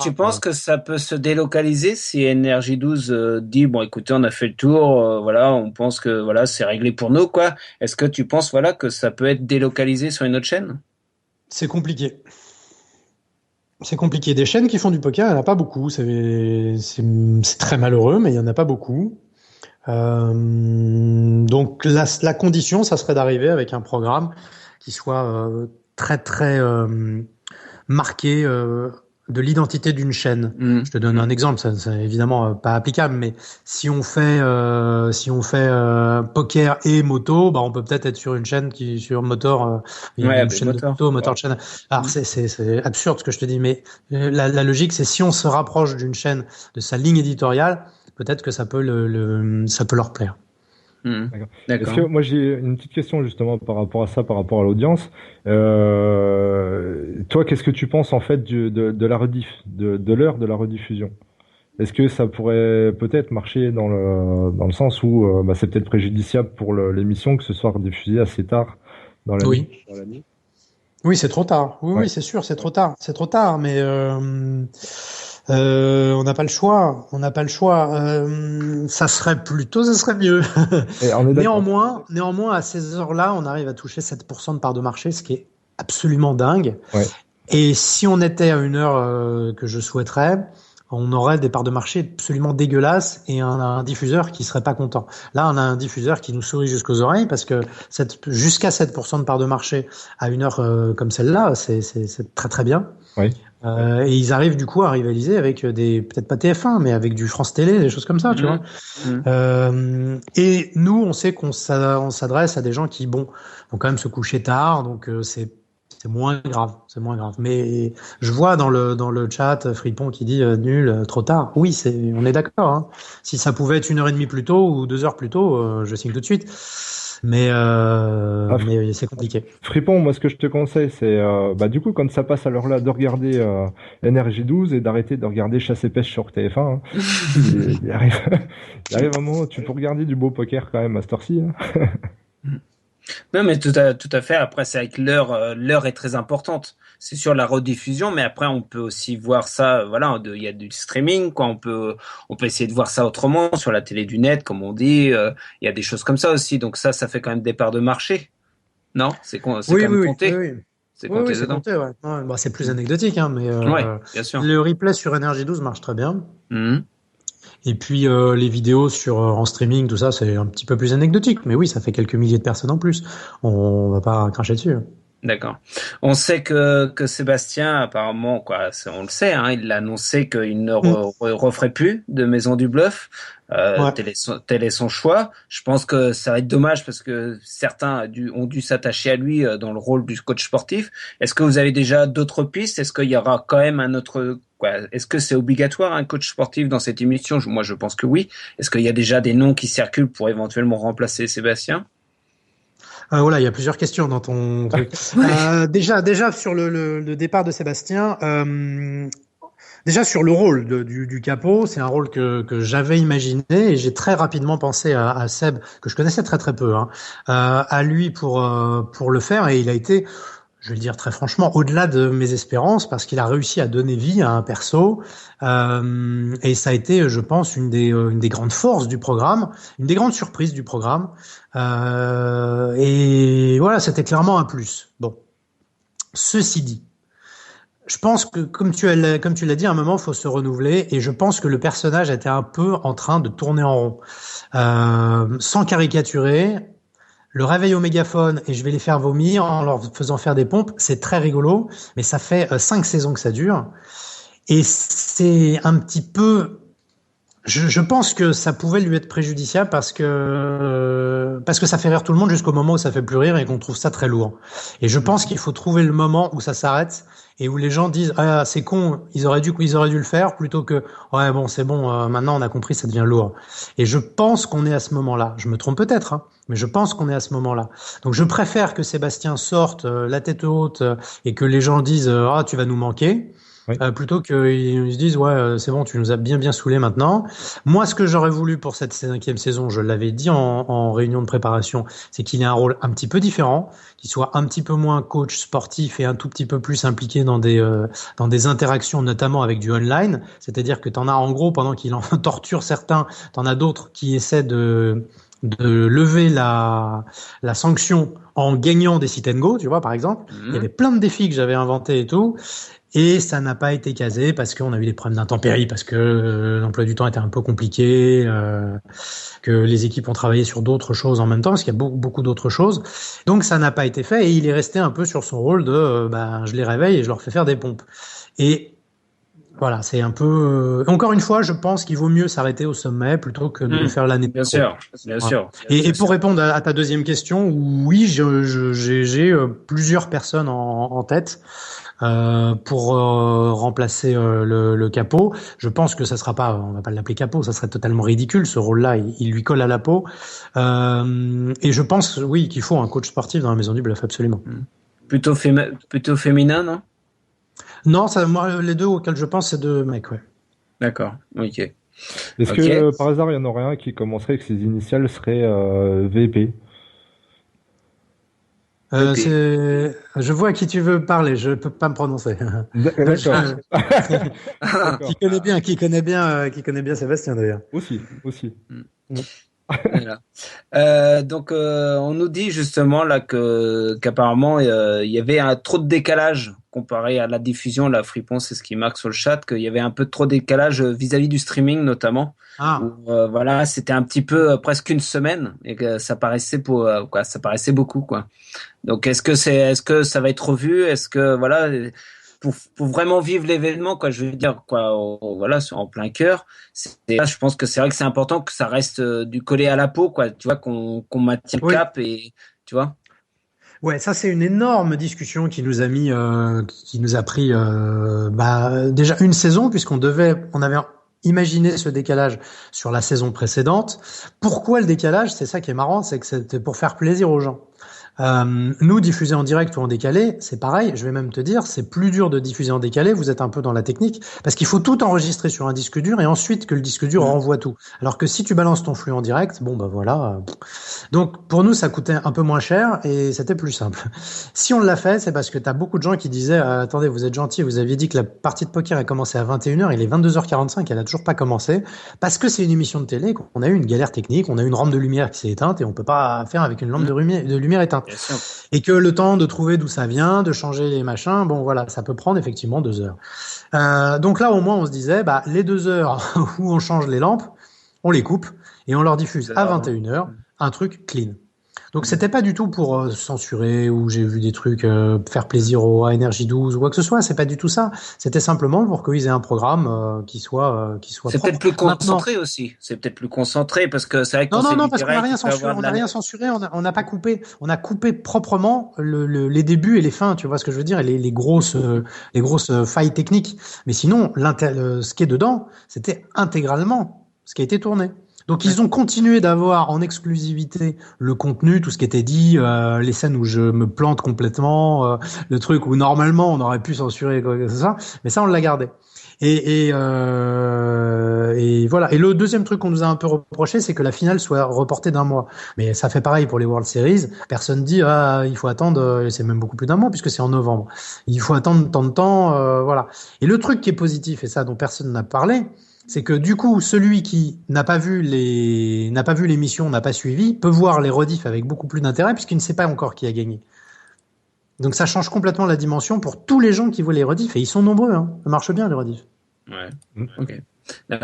Tu penses que ça peut se délocaliser si NRJ12 dit bon, écoutez, on a fait le tour, voilà, on pense que voilà, c'est réglé pour nous, quoi. Est-ce que tu penses voilà que ça peut être délocalisé sur une autre chaîne? C'est compliqué. C'est compliqué. Des chaînes qui font du poker, il n'y en a pas beaucoup. C'est très malheureux, mais il n'y en a pas beaucoup. Donc la condition, ça serait d'arriver avec un programme qui soit très très marqué de l'identité d'une chaîne. Je te donne un exemple, ça c'est évidemment pas applicable, mais si on fait poker et moto, bah on peut peut-être être sur une chaîne qui sur motor, il y a une chaîne de motor de chaîne. Alors c'est absurde ce que je te dis, mais la logique c'est si on se rapproche d'une chaîne de sa ligne éditoriale, peut-être que ça peut leur plaire. D'accord. Est-ce que moi j'ai une petite question justement par rapport à ça, par rapport à l'audience. Toi, qu'est-ce que tu penses en fait de la rediff, de l'heure de la rediffusion? Est-ce que ça pourrait peut-être marcher dans le sens où c'est peut-être préjudiciable pour l'émission que ce soit rediffusé assez tard dans la nuit? Oui, c'est trop tard. Oui, c'est sûr, c'est trop tard. C'est trop tard, mais on n'a pas le choix. Ça serait mieux. Néanmoins, à ces heures-là, on arrive à toucher 7% de part de marché, ce qui est absolument dingue. Ouais. Et si on était à une heure que je souhaiterais, on aurait des parts de marché absolument dégueulasses et un diffuseur qui serait pas content. Là, on a un diffuseur qui nous sourit jusqu'aux oreilles parce que jusqu'à 7% de part de marché à une heure comme celle-là, c'est très très bien. Oui. Et ils arrivent du coup à rivaliser avec peut-être pas TF1, mais avec du France Télé, des choses comme ça, tu vois. Et nous, on sait qu'on s'adresse à des gens qui, vont quand même se coucher tard, donc c'est moins grave, Mais je vois dans le chat Fripon qui dit nul, trop tard. Oui, on est d'accord. Hein. Si ça pouvait être 1h30 plus tôt ou 2 heures plus tôt, je signe tout de suite. Mais c'est compliqué. Fripon, moi ce que je te conseille, c'est du coup quand ça passe à l'heure là de regarder NRJ12 et d'arrêter de regarder Chasse et Pêche sur TF1. Hein. il arrive un moment où tu peux regarder du beau poker quand même à cette heure-ci. Hein. Non, mais tout à fait. Après, c'est vrai que l'heure est très importante. C'est sur la rediffusion, mais après, on peut aussi voir ça. Voilà, il y a du streaming, quoi. On peut essayer de voir ça autrement sur la télé du net, comme on dit. Il y a des choses comme ça aussi. Donc ça fait quand même des parts de marché. Non, c'est quand même compté. Oui. C'est compté, ouais. Ouais, c'est plus anecdotique, hein, mais bien sûr. Le replay sur NRJ12 marche très bien. Et puis les vidéos en streaming, tout ça, c'est un petit peu plus anecdotique. Mais oui, ça fait quelques milliers de personnes en plus. On va pas cracher dessus. D'accord. On sait que Sébastien, apparemment, quoi, on le sait, hein, il a annoncé qu'il ne referait plus de Maison du Bluff. Tel est son choix. Je pense que ça va être dommage parce que certains ont dû s'attacher à lui dans le rôle du coach sportif. Est-ce que vous avez déjà d'autres pistes? Est-ce qu'il y aura quand même un autre... Est-ce que c'est obligatoire un coach sportif dans cette émission? Moi, je pense que oui. Est-ce qu'il y a déjà des noms qui circulent pour éventuellement remplacer Sébastien? Voilà, il y a plusieurs questions dans ton truc. Déjà sur le départ de Sébastien, déjà sur le rôle du capot, c'est un rôle que j'avais imaginé et j'ai très rapidement pensé à Seb, que je connaissais très très peu, à lui pour le faire, et il a été, je vais le dire très franchement, au-delà de mes espérances, parce qu'il a réussi à donner vie à un perso, et ça a été, je pense, une des grandes forces du programme, une des grandes surprises du programme, et voilà, c'était clairement un plus. Bon, ceci dit, je pense que comme tu l'as dit, à un moment, il faut se renouveler, et je pense que le personnage était un peu en train de tourner en rond, sans caricaturer. Le réveil au mégaphone et je vais les faire vomir en leur faisant faire des pompes, c'est très rigolo, mais ça fait 5 saisons que ça dure. Et c'est un petit peu... Je pense que ça pouvait lui être préjudiciable parce que ça fait rire tout le monde jusqu'au moment où ça fait plus rire et qu'on trouve ça très lourd. Et je pense qu'il faut trouver le moment où ça s'arrête et où les gens disent ah c'est con, ils auraient dû le faire, plutôt que ouais bon c'est bon, maintenant on a compris, ça devient lourd. Et je pense qu'on est à ce moment-là. Je me trompe peut-être, mais je pense qu'on est à ce moment-là. Donc je préfère que Sébastien sorte la tête haute et que les gens disent ah tu vas nous manquer, Oui. Plutôt qu'ils se disent c'est bon, tu nous as bien saoulé maintenant. Moi, ce que j'aurais voulu pour cette 5e saison, je l'avais dit en réunion de préparation, c'est qu'il ait un rôle un petit peu différent, qu'il soit un petit peu moins coach sportif et un tout petit peu plus impliqué dans des interactions, notamment avec du online. C'est-à-dire que t'en as en gros, pendant qu'il en torture certains, t'en as d'autres qui essaient de lever la sanction en gagnant des sit and go, tu vois, par exemple. Il y avait plein de défis que j'avais inventés et tout. Et ça n'a pas été casé parce qu'on a eu des problèmes d'intempéries, parce que l'emploi du temps était un peu compliqué, que les équipes ont travaillé sur d'autres choses en même temps, parce qu'il y a beaucoup d'autres choses. Donc ça n'a pas été fait et il est resté un peu sur son rôle de je les réveille et je leur fais faire des pompes. Et voilà, c'est un peu. Encore une fois, je pense qu'il vaut mieux s'arrêter au sommet plutôt que de le faire l'année. Bien sûr, bien sûr. Et pour répondre à ta deuxième question, oui, j'ai plusieurs personnes en tête pour remplacer le capot. Je pense que ça sera pas, on va pas l'appeler capot, ça serait totalement ridicule. Ce rôle-là, il lui colle à la peau. Et je pense, oui, qu'il faut un coach sportif dans la Maison du Bluff, absolument. Plutôt féminin, non? Non, moi, les deux auxquels je pense, c'est deux mecs, ouais. D'accord, ok. Est-ce que par hasard il y en aurait un qui commencerait et que ses initiales seraient VP? Je vois à qui tu veux parler, je peux pas me prononcer. D'accord. Qui connaît bien Sébastien d'ailleurs. Aussi. Voilà. Donc on nous dit justement là qu'apparemment il y avait trop de décalage comparé à la diffusion. La Fripon, c'est ce qui marque sur le chat, qu'il y avait un peu trop de décalage vis-à-vis du streaming notamment. Où, voilà, c'était un petit peu presque une semaine et que ça paraissait ça paraissait beaucoup quoi. Donc est-ce que ça va être revu? Est-ce que voilà, pour vraiment vivre l'événement quoi, je veux dire quoi, voilà, en plein cœur. Là, je pense que c'est vrai que c'est important que ça reste du collé à la peau quoi, tu vois, qu'on maintienne le cap et tu vois. Ouais, ça c'est une énorme discussion qui nous a pris déjà une saison puisqu'on avait imaginé ce décalage sur la saison précédente. Pourquoi le décalage? C'est ça qui est marrant, c'est que c'était pour faire plaisir aux gens. Nous, diffuser en direct ou en décalé, c'est pareil. Je vais même te dire, c'est plus dur de diffuser en décalé. Vous êtes un peu dans la technique parce qu'il faut tout enregistrer sur un disque dur et ensuite que le disque dur renvoie tout. Alors que si tu balances ton flux en direct, voilà. Donc pour nous, ça coûtait un peu moins cher et c'était plus simple. Si on l'a fait, c'est parce que t'as beaucoup de gens qui disaient attendez, vous êtes gentils, vous aviez dit que la partie de poker a commencé à 21h, il est 22h45, elle a toujours pas commencé parce que c'est une émission de télé, qu'on a eu une galère technique, on a eu une rampe de lumière qui s'est éteinte et on peut pas faire avec une lampe de lumière éteinte. Et que le temps de trouver d'où ça vient, de changer les machins, voilà, ça peut prendre effectivement 2 heures. Donc là, au moins, on se disait, les 2 heures où on change les lampes, on les coupe et on leur diffuse à 21h un truc clean. Donc c'était pas du tout pour censurer ou j'ai vu des trucs faire plaisir à NRJ12 ou quoi que ce soit, c'est pas du tout ça. C'était simplement pour qu'ils aient un programme qui soit c'est propre. peut-être plus concentré aussi. C'est peut-être plus concentré parce que c'est vrai que non, parce qu'on n'a rien censuré. On n'a rien censuré. On n'a pas coupé. On a coupé proprement les débuts et les fins. Tu vois ce que je veux dire, et les grosses failles techniques. Mais sinon, ce qui est dedans, c'était intégralement ce qui a été tourné. Donc ils ont continué d'avoir en exclusivité le contenu, tout ce qui était dit, les scènes où je me plante complètement, le truc où normalement on aurait pu censurer quoi que ce soit, mais ça on l'a gardé. Et voilà. Et le deuxième truc qu'on nous a un peu reproché, c'est que la finale soit reportée d'1 mois. Mais ça fait pareil pour les World Series. Personne dit il faut attendre. C'est même beaucoup plus d'1 mois puisque c'est en novembre. Il faut attendre tant de temps. Voilà. Et le truc qui est positif et ça dont personne n'a parlé, c'est que du coup, celui qui n'a pas vu l'émission, n'a pas suivi, peut voir les rediffs avec beaucoup plus d'intérêt puisqu'il ne sait pas encore qui a gagné. Donc ça change complètement la dimension pour tous les gens qui voient les rediffs et ils sont nombreux. Ça marche bien les rediffs. Ouais. Ok.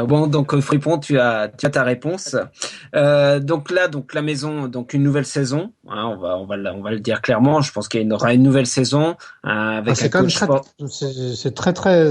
Bon, donc Fripon, tu as ta réponse. Donc la maison, donc une nouvelle saison. On va le dire clairement. Je pense qu'il y aura une nouvelle saison avec un coach sport. C'est très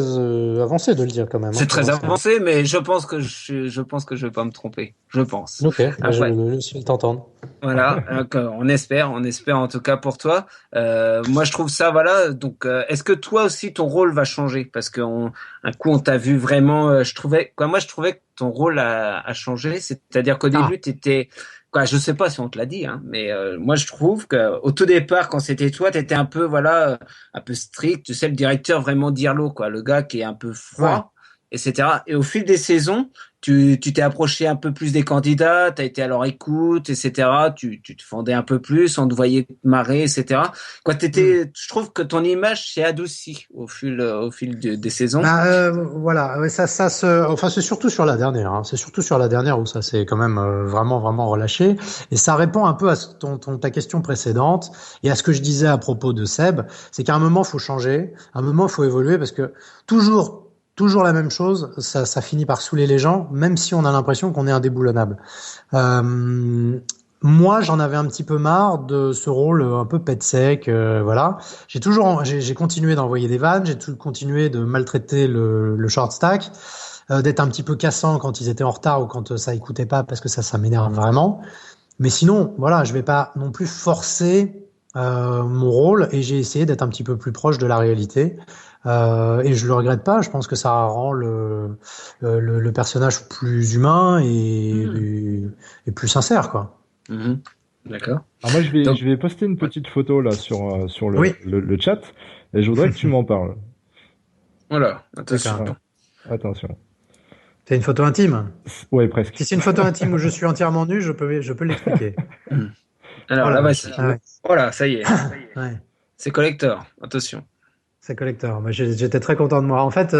avancé de le dire quand même. C'est très avancé, mais je pense que je vais pas me tromper. Je pense. Ok. Je le suis t'entendre. Voilà. On espère en tout cas pour toi. Moi, je trouve ça voilà. Donc, est-ce que toi aussi ton rôle va changer parce un coup on t'a vu vraiment. Je trouvais quoi, moi je trouvais que ton rôle a changé. C'est-à-dire qu'au début, t'étais, quoi, je sais pas si on te l'a dit, hein, mais moi je trouve que au tout départ, quand c'était toi, t'étais un peu, voilà, un peu strict. Tu sais, le directeur vraiment d'Irlo, quoi, le gars qui est un peu froid, etc. Et au fil des saisons, tu t'es approché un peu plus des candidats, t'as été à leur écoute, etc. Tu te fendais un peu plus, on te voyait te marrer, etc. Quoi, je trouve que ton image s'est adoucie au fil des saisons. Voilà, ouais, enfin c'est surtout sur la dernière, hein. C'est surtout sur la dernière où ça s'est quand même vraiment vraiment relâché. Et ça répond un peu à ta question précédente et à ce que je disais à propos de Seb, c'est qu'à un moment faut changer, à un moment faut évoluer parce que toujours la même chose, ça finit par saouler les gens, même si on a l'impression qu'on est indéboulonnable. Moi, j'en avais un petit peu marre de ce rôle un peu pet sec, voilà. J'ai continué d'envoyer des vannes, j'ai continué de maltraiter le short stack, d'être un petit peu cassant quand ils étaient en retard ou quand ça écoutait pas, parce que ça m'énerve vraiment. Mais sinon, voilà, je vais pas non plus forcer mon rôle et j'ai essayé d'être un petit peu plus proche de la réalité. Et je le regrette pas. Je pense que ça rend le personnage plus humain et plus sincère, quoi. D'accord. Alors moi, je vais poster une petite photo là sur le chat et je voudrais que tu m'en parles. Voilà, attention. Attention. C'est une photo intime? Ouais, presque. Si c'est une photo intime où je suis entièrement nu, je peux l'expliquer. Alors là, voici. Voilà, ça y est. Ouais. C'est collector, attention. C'est collector. Moi, j'étais très content de moi. En fait,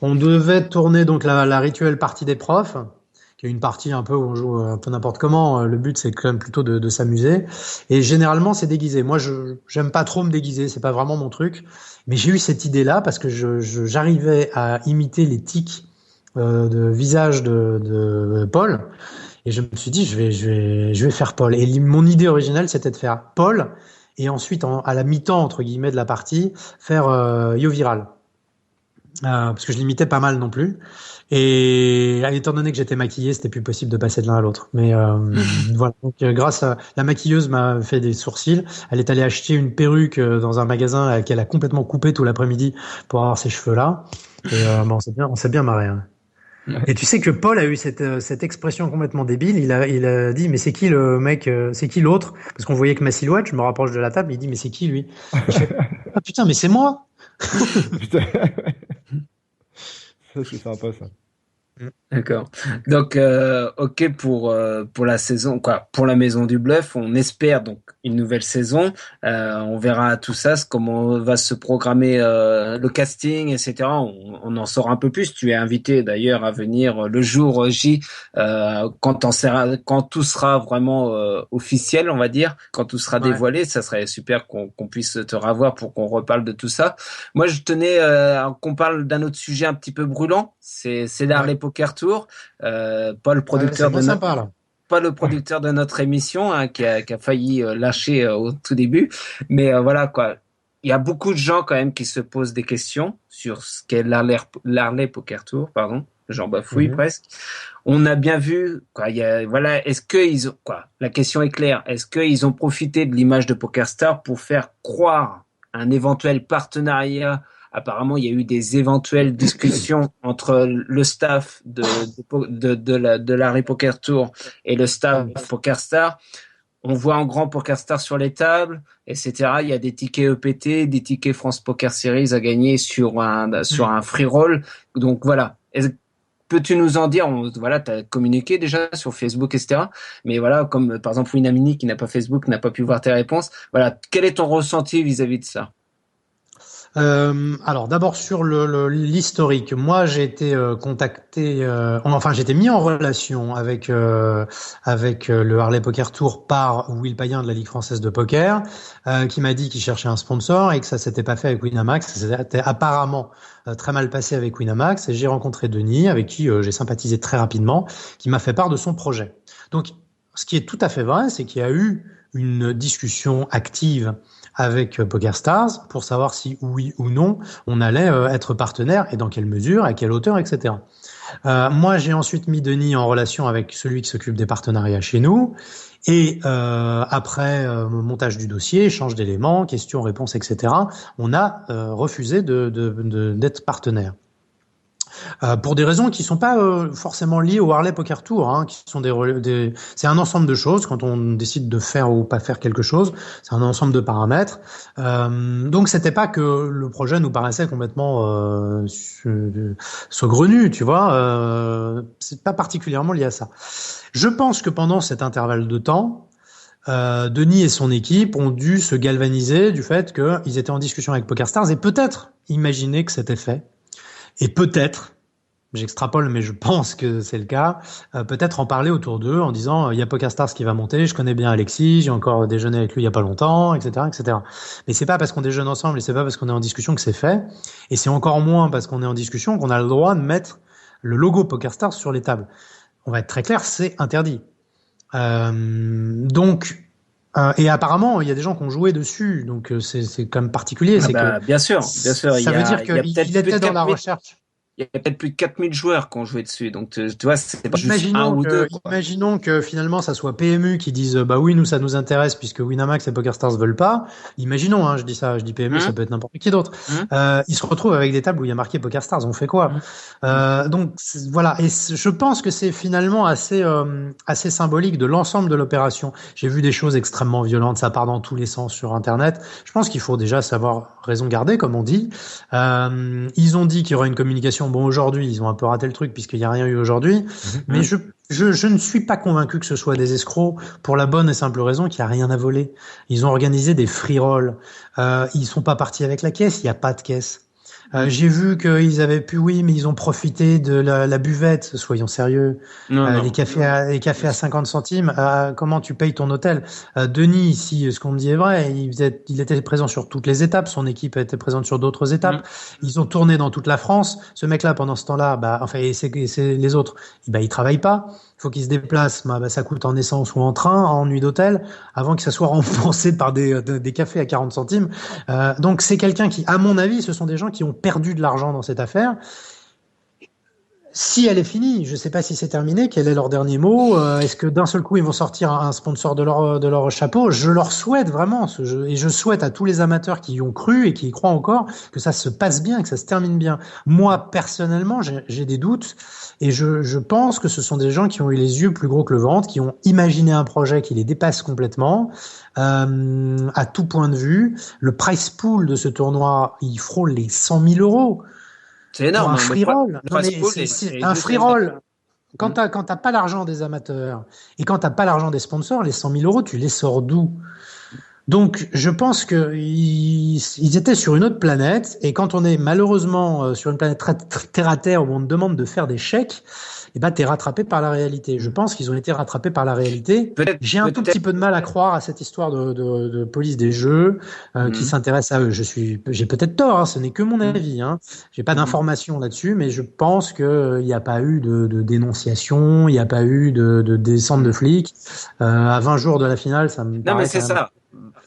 on devait tourner donc la rituelle partie des profs, qui est une partie un peu où on joue un peu n'importe comment. Le but, c'est quand même plutôt de s'amuser. Et généralement, c'est déguisé. Moi, j'aime pas trop me déguiser. C'est pas vraiment mon truc. Mais j'ai eu cette idée-là parce que j'arrivais à imiter les tics de visage de Paul. Et je me suis dit, je vais faire Paul. Et mon idée originale, c'était de faire Paul. Et ensuite, à la mi-temps, entre guillemets, de la partie, faire Yo Viral. Parce que je l'imitais pas mal non plus. Et étant donné que j'étais maquillé, c'était plus possible de passer de l'un à l'autre. Mais voilà. Donc, grâce à la maquilleuse m'a fait des sourcils. Elle est allée acheter une perruque dans un magasin qu'elle a complètement coupé tout l'après-midi pour avoir ces cheveux-là. Et on s'est bien marré. Hein. Et tu sais que Paul a eu cette expression complètement débile. Il a dit, mais c'est qui le mec, c'est qui l'autre? Parce qu'on voyait que ma silhouette, je me rapproche de la table, il dit, mais c'est qui lui? Je fais, ah putain, mais c'est moi! Putain. Ça, c'est sympa, ça. D'accord. Donc, ok pour la saison, quoi, pour la Maison du Bluff, on espère donc une nouvelle saison. On verra tout ça, comment va se programmer le casting, etc. On en saura un peu plus. Tu es invité d'ailleurs à venir le jour J quand tout sera vraiment officiel, on va dire, quand tout sera dévoilé. Ça serait super qu'on puisse te revoir pour qu'on reparle de tout ça. Moi, je tenais qu'on parle d'un autre sujet un petit peu brûlant. C'est l'Harley Poker Tour. Paul, producteur le producteur de notre émission, hein, qui a failli lâcher au tout début. Mais voilà, quoi. Il y a beaucoup de gens quand même qui se posent des questions sur ce qu'est l'Harley Poker Tour, pardon. J'en bafouille presque. On a bien vu, quoi. Est-ce qu'ils ont, quoi. La question est claire. Est-ce qu'ils ont profité de l'image de PokerStars pour faire croire un éventuel partenariat? Apparemment, il y a eu des éventuelles discussions entre le staff de l'Harley Poker Tour et le staff PokerStars. On voit en grand PokerStars sur les tables, etc. Il y a des tickets EPT, des tickets France Poker Series à gagner sur un free roll. Donc voilà. Peux-tu nous en dire, voilà, tu as communiqué déjà sur Facebook, etc. Mais voilà, comme par exemple Winamini qui n'a pas Facebook, n'a pas pu voir tes réponses. Voilà, quel est ton ressenti vis-à-vis de ça? Alors d'abord sur l'historique, moi j'ai été contacté, enfin j'ai été mis en relation avec le Harley Poker Tour par Will Payen de la Ligue française de poker, qui m'a dit qu'il cherchait un sponsor et que ça s'était pas fait avec Winamax. Ça s'était apparemment très mal passé avec Winamax et j'ai rencontré Denis avec qui j'ai sympathisé très rapidement, qui m'a fait part de son projet. Donc ce qui est tout à fait vrai, c'est qu'il y a eu une discussion active avec PokerStars pour savoir si oui ou non on allait être partenaire et dans quelle mesure, à quelle hauteur, etc. Moi, j'ai ensuite mis Denis en relation avec celui qui s'occupe des partenariats chez nous et après montage du dossier, échange d'éléments, questions, réponses, etc. On a refusé d'être partenaire. pour des raisons qui sont pas forcément liées au Harley Poker Tour, hein, qui sont c'est un ensemble de choses quand on décide de faire ou pas faire quelque chose, c'est un ensemble de paramètres. Donc c'était pas que le projet nous paraissait complètement saugrenu, tu vois. C'est pas particulièrement lié à ça. Je pense que pendant cet intervalle de temps, Denis et son équipe ont dû se galvaniser du fait qu'ils étaient en discussion avec PokerStars et peut-être imaginer que c'était fait. Et peut-être, j'extrapole mais je pense que c'est le cas, peut-être en parler autour d'eux en disant il y a PokerStars qui va monter, je connais bien Alexis, j'ai encore déjeuné avec lui il y a pas longtemps, etc., etc. Mais c'est pas parce qu'on déjeune ensemble et c'est pas parce qu'on est en discussion que c'est fait. Et c'est encore moins parce qu'on est en discussion qu'on a le droit de mettre le logo PokerStars sur les tables. On va être très clair, c'est interdit. Et apparemment, il y a des gens qui ont joué dessus, donc c'est quand même particulier. Bien sûr. Ça veut dire qu'il était dans la recherche. Il y a peut-être plus de 4000 joueurs qui ont joué dessus, donc tu vois, c'est pas juste un ou deux. Imaginons que finalement ça soit PMU qui dise bah oui, nous ça nous intéresse puisque Winamax et PokerStars veulent pas. Imaginons, hein, je dis PMU, ça peut être n'importe qui d'autre. Ils se retrouvent avec des tables où il y a marqué PokerStars, on fait quoi? Donc voilà, et je pense que c'est finalement assez symbolique de l'ensemble de l'opération. J'ai vu des choses extrêmement violentes, ça part dans tous les sens sur Internet. Je pense qu'il faut déjà savoir raison garder, comme on dit. Ils ont dit qu'il y aurait une communication. Bon, aujourd'hui, ils ont un peu raté le truc puisqu'il n'y a rien eu aujourd'hui. Mais je ne suis pas convaincu que ce soit des escrocs pour la bonne et simple raison qu'il n'y a rien à voler. Ils ont organisé des free rolls. Ils sont pas partis avec la caisse. Il n'y a pas de caisse. J'ai vu qu'ils avaient pu, mais ils ont profité de la buvette. Soyons sérieux. Les cafés à 50 centimes. Comment tu payes ton hôtel? Denis, ici, ce qu'on me dit est vrai. Il était présent sur toutes les étapes. Son équipe était présente sur d'autres étapes. Ils ont tourné dans toute la France. Ce mec-là, pendant ce temps-là, c'est les autres. Ils travaillent pas. Il faut qu'ils se déplacent. Ça coûte en essence ou en train, en nuit d'hôtel, avant que ça soit remboursé par des cafés à 40 centimes. Donc c'est quelqu'un qui, à mon avis, ce sont des gens qui ont perdu de l'argent dans cette affaire. Si elle est finie, je sais pas si c'est terminé, quel est leur dernier mot, est-ce que d'un seul coup ils vont sortir un sponsor de leur chapeau? Je leur souhaite vraiment, et je souhaite à tous les amateurs qui y ont cru et qui y croient encore, que ça se passe bien, que ça se termine bien. Moi, personnellement, j'ai des doutes, et je pense que ce sont des gens qui ont eu les yeux plus gros que le ventre, qui ont imaginé un projet qui les dépasse complètement, à tout point de vue. Le price pool de ce tournoi, il frôle les 100 000 euros. C'est énorme. Un free roll. Un free roll. Quand t'as pas l'argent des amateurs et quand t'as pas l'argent des sponsors, les 100 000 euros, tu les sors d'où? Donc, je pense que ils étaient sur une autre planète, et quand on est malheureusement sur une planète très terre à terre où on te demande de faire des chèques, t'es rattrapé par la réalité. Je pense qu'ils ont été rattrapés par la réalité. J'ai un tout petit peu de mal à croire à cette histoire de police des jeux qui s'intéresse à eux. J'ai peut-être tort, hein, ce n'est que mon avis. Hein. J'ai pas d'informations là-dessus, mais je pense que il n'y a pas eu de dénonciation, il n'y a pas eu de descente de flics. À 20 jours de la finale, ça me paraît. Non, mais c'est ça.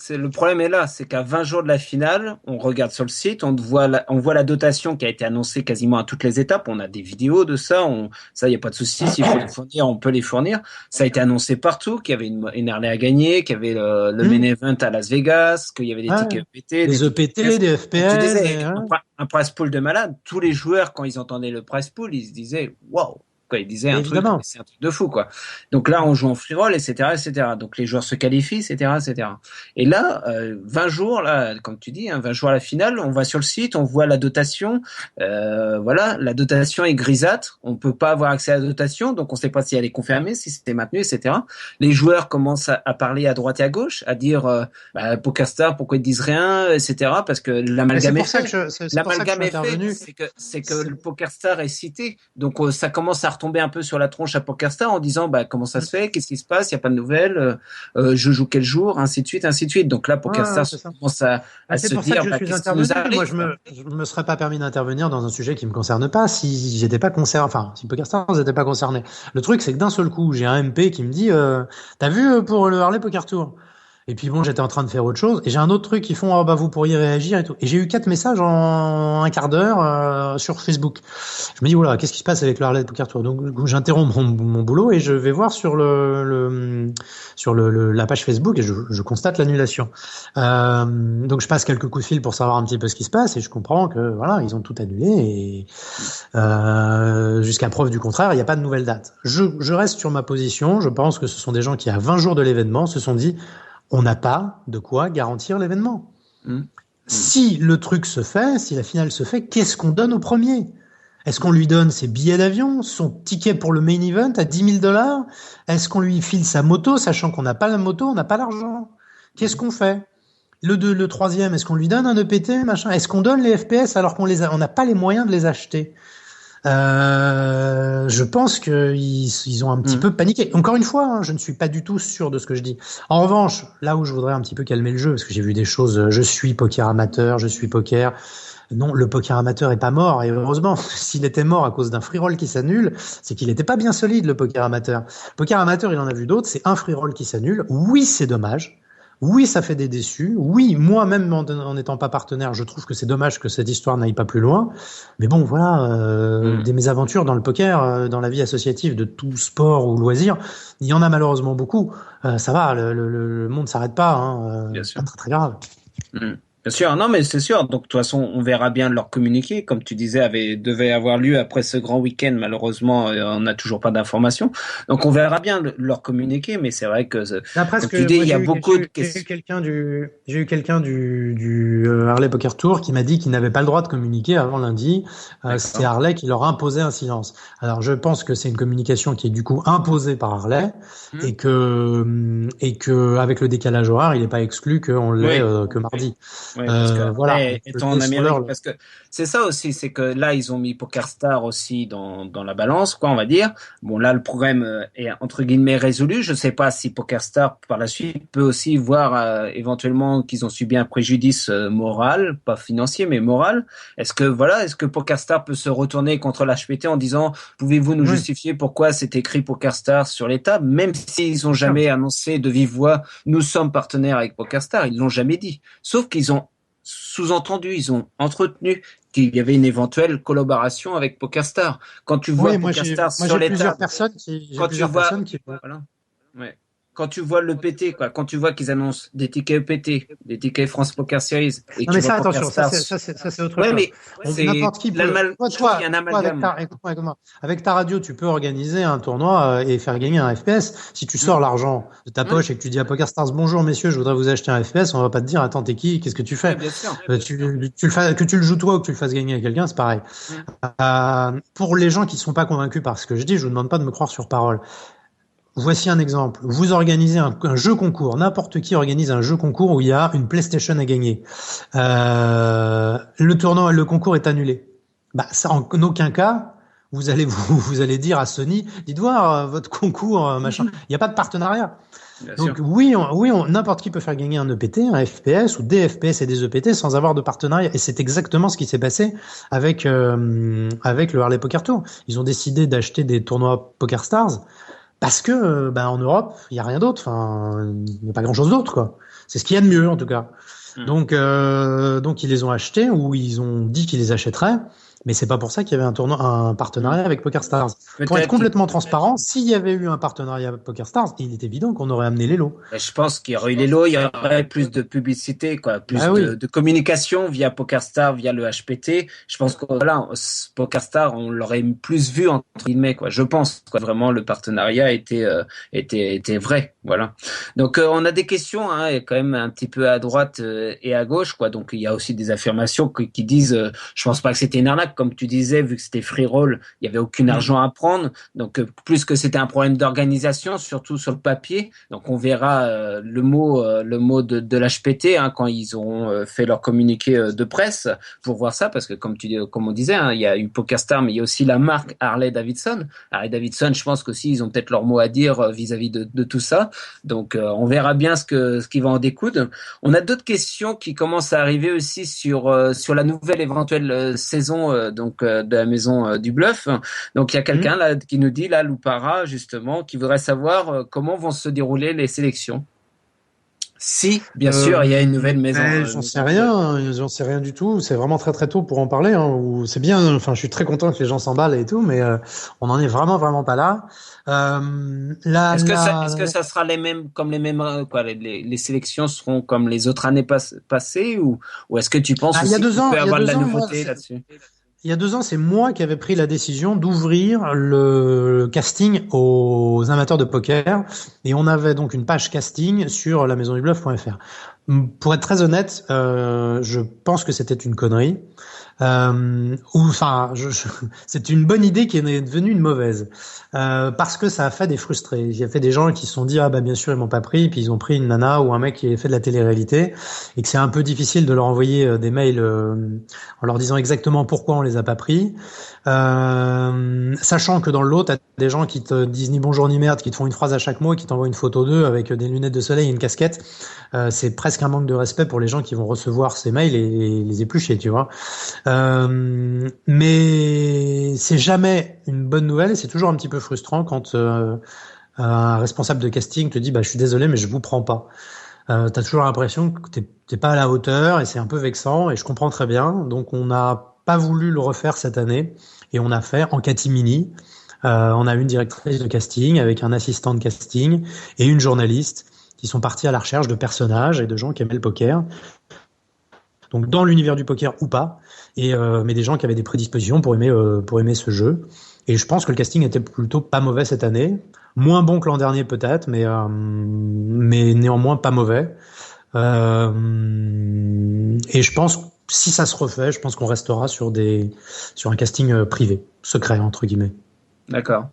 Le problème est là, c'est qu'à 20 jours de la finale, on regarde sur le site, on voit la dotation qui a été annoncée quasiment à toutes les étapes. On a des vidéos de ça, ça, il n'y a pas de souci. S'il faut les fournir, on peut les fournir. Ça a été annoncé partout, qu'il y avait une Harley à gagner, qu'il y avait le main event à Las Vegas, qu'il y avait des tickets EPT. Des EPT, des FPS. Tu disais, un prize pool de malade. Tous les joueurs, quand ils entendaient le prize pool, ils se disaient, waouh! Quoi, il disait c'est un truc de fou, quoi. Donc là, on joue en free roll, etc. Donc les joueurs se qualifient, etc. Et là, 20 jours, là, comme tu dis, 20 jours à la finale, on va sur le site, on voit la dotation, la dotation est grisâtre, on peut pas avoir accès à la dotation, donc on sait pas si elle est confirmée, si c'était maintenu, etc. Les joueurs commencent à parler à droite et à gauche, à dire, PokerStars, pourquoi ils disent rien, etc. Parce que l'amalgame est fait. L'amalgame est fait, c'est que le PokerStars est cité, donc ça commence à retomber un peu sur la tronche à PokerStars en disant comment ça se fait, qu'est-ce qui se passe, il y a pas de nouvelles, je joue quel jour, ainsi de suite. Donc là PokerStars commence à se dire qu'est-ce qui nous arrive. Moi je me serais pas permis d'intervenir dans un sujet qui me concerne pas si j'étais pas concerné, si PokerStars n'était pas concerné. Le truc c'est que d'un seul coup j'ai un MP qui me dit t'as vu pour le Harley Poker Tour? Et puis bon, j'étais en train de faire autre chose. Et j'ai un autre truc qui font, oh, bah, vous pourriez réagir et tout. Et j'ai eu 4 messages en un quart d'heure sur Facebook. Je me dis, oula, qu'est-ce qui se passe avec le Harley Poker Tour? Donc, du coup, j'interromps mon boulot et je vais voir sur la page Facebook et je constate l'annulation. Donc, je passe quelques coups de fil pour savoir un petit peu ce qui se passe et je comprends que, voilà, ils ont tout annulé et jusqu'à preuve du contraire, il n'y a pas de nouvelle date. Je reste sur ma position. Je pense que ce sont des gens qui, à 20 jours de l'événement, se sont dit, on n'a pas de quoi garantir l'événement. Si le truc se fait, si la finale se fait, qu'est-ce qu'on donne au premier? Est-ce qu'on lui donne ses billets d'avion, son ticket pour le main event à $10 000? Est-ce qu'on lui file sa moto, sachant qu'on n'a pas la moto, on n'a pas l'argent? Qu'est-ce qu'on fait? Le troisième, est-ce qu'on lui donne un EPT, machin? Est-ce qu'on donne les FPS alors qu'on n'a pas les moyens de les acheter? Je pense qu'ils ont un petit peu paniqué. Encore une fois, hein, je ne suis pas du tout sûr de ce que je dis. En revanche, là où je voudrais un petit peu calmer le jeu, parce que j'ai vu des choses, je suis poker amateur, je suis poker. Non, le poker amateur est pas mort, et heureusement, s'il était mort à cause d'un free roll qui s'annule, c'est qu'il n'était pas bien solide, le poker amateur. Le poker amateur, il en a vu d'autres, c'est un free roll qui s'annule. Oui, c'est dommage. Oui, ça fait des déçus. Oui, moi-même, en n'étant pas partenaire, je trouve que c'est dommage que cette histoire n'aille pas plus loin. Mais bon, voilà, des mésaventures dans le poker, dans la vie associative de tout sport ou loisir, il y en a malheureusement beaucoup. Ça va, le monde s'arrête pas. Hein, Bien sûr. Pas très très grave. Bien sûr, non mais c'est sûr. Donc de toute façon, on verra bien leur communiqué. Comme tu disais, devait avoir lieu après ce grand week-end. Malheureusement, on n'a toujours pas d'informations. Donc on verra bien leur communiqué. Mais c'est vrai que, D'après comme tu dis, il y a beaucoup de questions. J'ai eu quelqu'un du Harley Poker Tour qui m'a dit qu'il n'avait pas le droit de communiquer avant lundi. C'est Harley qui leur imposait un silence. Alors je pense que c'est une communication qui est du coup imposée par Harley et que avec le décalage horaire, il n'est pas exclu qu'on l'ait que mardi. Ouais, parce que voilà. étant en Amérique, parce que c'est ça aussi, c'est que là ils ont mis PokerStar aussi dans la balance, quoi, on va dire. Bon là le problème est entre guillemets résolu. Je sais pas si PokerStar par la suite peut aussi voir éventuellement qu'ils ont subi un préjudice moral, pas financier mais moral. Est-ce que PokerStar peut se retourner contre l'HPT en disant pouvez-vous nous justifier pourquoi c'est écrit PokerStar sur les tables, même s'ils ont jamais annoncé de vive voix nous sommes partenaires avec PokerStar, ils l'ont jamais dit. Sauf qu'ils ont sous-entendu, ils ont entretenu qu'il y avait une éventuelle collaboration avec PokerStar. Quand tu vois PokerStar sur les tables, quand tu vois le PT, quoi, quand tu vois qu'ils annoncent des tickets EPT, des tickets France Poker Series, et non mais ça, attention, ça c'est autre chose. Mais n'importe qui peut. Toi, avec ta radio, tu peux organiser un tournoi et faire gagner un FPS. Si tu sors l'argent de ta poche et que tu dis à PokerStars, bonjour messieurs, je voudrais vous acheter un FPS, on va pas te dire, attends, t'es qui, qu'est-ce que tu fais? Bien sûr. Que tu le joues toi ou que tu le fasses gagner à quelqu'un, c'est pareil. Pour les gens qui sont pas convaincus par ce que je dis, je vous demande pas de me croire sur parole. Voici un exemple. Vous organisez un jeu concours. N'importe qui organise un jeu concours où il y a une PlayStation à gagner. Le concours est annulé. Ça, en aucun cas, vous allez dire à Sony, dites voir votre concours, machin. Il n'y a pas de partenariat. Donc n'importe qui peut faire gagner un EPT, un FPS ou des FPS et des EPT sans avoir de partenariat. Et c'est exactement ce qui s'est passé avec le Harley Poker Tour. Ils ont décidé d'acheter des tournois PokerStars. Parce que en Europe, il y a rien d'autre. Enfin, il n'y a pas grand-chose d'autre, quoi. C'est ce qu'il y a de mieux, en tout cas. Donc ils les ont achetés ou ils ont dit qu'ils les achèteraient. Mais c'est pas pour ça qu'il y avait un partenariat avec PokerStars. Pour être complètement transparent, s'il y avait eu un partenariat avec PokerStars, il est évident qu'on aurait amené les lots. Je pense qu'il y aurait eu les lots, il y aurait plus de publicité, quoi, plus de communication via PokerStars, via le HPT. Je pense que voilà, PokerStars, on l'aurait plus vu entre guillemets, quoi. Je pense que vraiment le partenariat était vrai, voilà. Donc on a des questions, hein, quand même un petit peu à droite et à gauche, quoi. Donc il y a aussi des affirmations qui disent, je pense pas que c'était une arnaque. Comme tu disais, vu que c'était free roll, il y avait aucun argent à prendre. Donc, plus que c'était un problème d'organisation, surtout sur le papier. Donc, on verra le mot de l'HPT quand ils auront fait leur communiqué de presse pour voir ça, parce que comme on disait, hein, il y a eu PokerStars, mais il y a aussi la marque Harley Davidson. Harley Davidson, je pense qu'aussi ils ont peut-être leur mot à dire vis-à-vis de tout ça. Donc, on verra bien ce qui va en découdre. On a d'autres questions qui commencent à arriver aussi sur la nouvelle éventuelle saison de la maison du bluff. Donc il y a quelqu'un là qui nous dit, là Loupara justement, qui voudrait savoir comment vont se dérouler les sélections. Si, bien sûr, il y a une nouvelle maison. J'en sais rien, j'en sais rien du tout. C'est vraiment très très tôt pour en parler. Hein, c'est bien. Enfin, je suis très content que les gens s'emballent et tout, mais on en est vraiment vraiment pas là. Est-ce que ça sera les mêmes, comme les mêmes, quoi, les sélections seront comme les autres années passées, ou est-ce que tu penses il y a aussi 2 qu'il ans, peut y il y a avoir de 2 la ans, nouveauté là-dessus? il y a 2 ans, c'est moi qui avais pris la décision d'ouvrir le casting aux amateurs de poker, et on avait donc une page casting sur la maisondubluff.fr. Pour être très honnête, je pense que c'était une connerie. C'est une bonne idée qui est devenue une mauvaise, parce que ça a fait des frustrés. Il y a fait des gens qui se sont dit ah bah bien sûr ils m'ont pas pris, puis ils ont pris une nana ou un mec qui a fait de la télé-réalité, et que c'est un peu difficile de leur envoyer des mails en leur disant exactement pourquoi on les a pas pris, sachant que dans le lot t'as des gens qui te disent ni bonjour ni merde, qui te font une phrase à chaque mot et qui t'envoient une photo d'eux avec des lunettes de soleil et une casquette. C'est presque un manque de respect pour les gens qui vont recevoir ces mails et les éplucher, tu vois. Mais c'est jamais une bonne nouvelle et c'est toujours un petit peu frustrant quand un responsable de casting te dit bah je suis désolé mais je vous prends pas. T'as toujours l'impression que t'es pas à la hauteur et c'est un peu vexant et je comprends très bien. Donc on n'a pas voulu le refaire cette année et on a fait en catimini. On a une directrice de casting avec un assistant de casting et une journaliste qui sont partis à la recherche de personnages et de gens qui aimaient le poker. Donc dans l'univers du poker ou pas, mais des gens qui avaient des prédispositions pour aimer ce jeu. Et je pense que le casting était plutôt pas mauvais cette année, moins bon que l'an dernier peut-être, mais néanmoins pas mauvais. Et je pense si ça se refait, je pense qu'on restera sur un casting privé, secret entre guillemets. D'accord.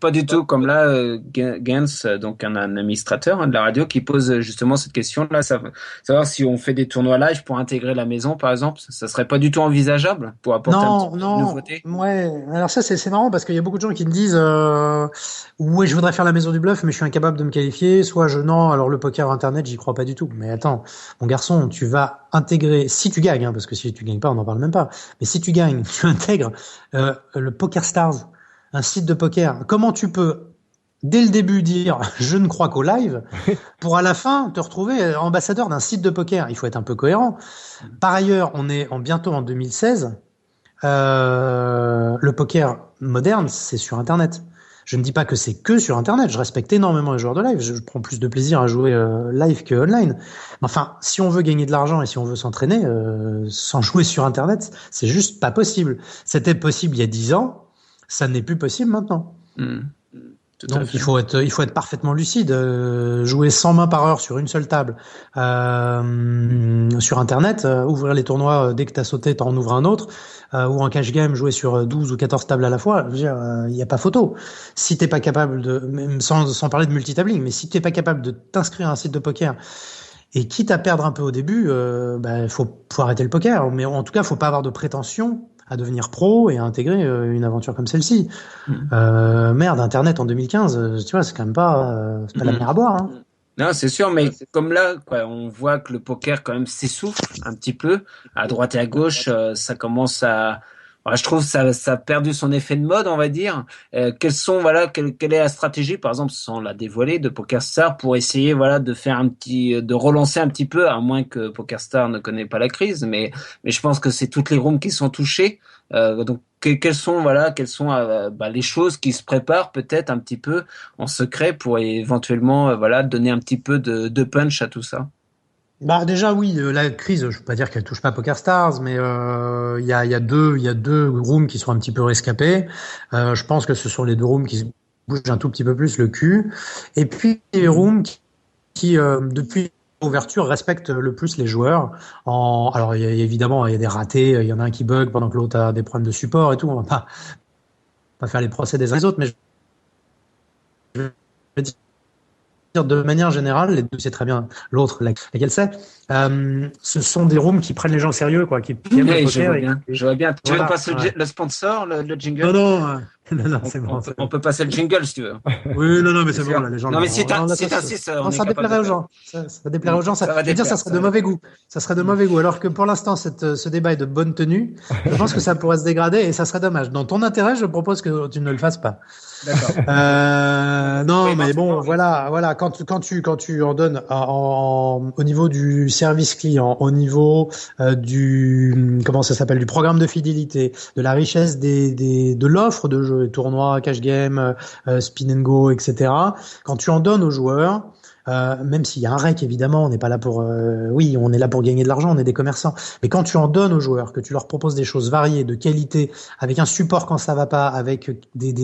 Pas du tout comme là, Gens, donc un administrateur de la radio, qui pose justement cette question-là, savoir si on fait des tournois live pour intégrer la maison, par exemple, ça serait pas du tout envisageable pour apporter un petit peu de nouveauté. Ouais. Alors ça c'est marrant parce qu'il y a beaucoup de gens qui me disent ouais je voudrais faire la maison du bluff mais je suis incapable de me qualifier, soit non alors le poker internet j'y crois pas du tout. Mais attends, mon garçon, tu vas intégrer si tu gagnes, hein, parce que si tu gagnes pas on n'en parle même pas. Mais si tu gagnes, tu intègres le Poker Stars, un site de poker. Comment tu peux, dès le début, dire je ne crois qu'au live, pour à la fin te retrouver ambassadeur d'un site de poker? Il faut être un peu cohérent. Par ailleurs, on est bientôt en 2016. Le poker moderne, c'est sur Internet. Je ne dis pas que c'est que sur Internet. Je respecte énormément les joueurs de live. Je prends plus de plaisir à jouer live que online. Mais enfin, si on veut gagner de l'argent et si on veut s'entraîner sans jouer sur Internet, c'est juste pas possible. C'était possible il y a 10 ans. Ça n'est plus possible maintenant. Donc il faut être parfaitement lucide. Jouer 100 mains par heure sur une seule table sur Internet, ouvrir les tournois dès que t'as sauté, t'en ouvres un autre, ou en cash game jouer sur 12 ou 14 tables à la fois. Je veux dire, il y a pas photo. Si t'es pas capable de, même sans parler de multitabling, mais si t'es pas capable de t'inscrire à un site de poker et quitte à perdre un peu au début, faut arrêter le poker. Mais en tout cas, faut pas avoir de prétention à devenir pro et à intégrer une aventure comme celle-ci. Merde, Internet en 2015, tu vois, c'est quand même pas, c'est pas la mer à boire. Hein. Non, c'est sûr, mais comme là, quoi, on voit que le poker quand même s'essouffle un petit peu à droite et à gauche. Ça commence à, je trouve ça a perdu son effet de mode, on va dire. Quelle est la stratégie, par exemple, sans la dévoiler, de PokerStar pour essayer, de faire de relancer un petit peu, à moins que PokerStar ne connaît pas la crise, mais je pense que c'est toutes les rooms qui sont touchées. Donc quelles sont les choses qui se préparent peut-être un petit peu en secret pour éventuellement donner un petit peu de punch à tout ça. Bah déjà oui, la crise, je peux pas dire qu'elle touche pas PokerStars, mais il y a deux rooms qui sont un petit peu rescapés. Je pense que ce sont les deux rooms qui se bougent un tout petit peu plus le cul. Et puis les rooms qui depuis l'ouverture respectent le plus les joueurs. Alors évidemment il y a des ratés, il y en a un qui bug pendant que l'autre a des problèmes de support et tout. On va pas faire les procès des uns des autres, mais je veux dire de manière générale, les deux c'est très bien, l'autre laquelle c'est. Ce sont des rooms qui prennent les gens au sérieux, quoi, qui aiment le poker. Je vois bien. Tu veux passer le sponsor, le jingle? Non, Non, c'est bon. On peut passer le jingle si tu veux. Oui, non, mais c'est bon, là, les gens. Non, mais si t'insistes, ça déplairait aux gens. Ça déplairait aux gens. Je veux dire, ça serait de mauvais goût. Ça serait de mauvais goût. Alors que pour l'instant, ce débat est de bonne tenue. Je pense que ça pourrait se dégrader et ça serait dommage. Dans ton intérêt, je propose que tu ne le fasses pas. D'accord. Non, oui, mais bon, voilà. Quand tu en donnes au niveau du service client, au niveau comment ça s'appelle, du programme de fidélité, de la richesse de l'offre de jeux, tournois, cash game, spin and go, etc. Quand tu en donnes aux joueurs, même s'il y a un rec, évidemment, on n'est pas là pour, oui, on est là pour gagner de l'argent, on est des commerçants. Mais quand tu en donnes aux joueurs, que tu leur proposes des choses variées, de qualité, avec un support quand ça va pas, avec des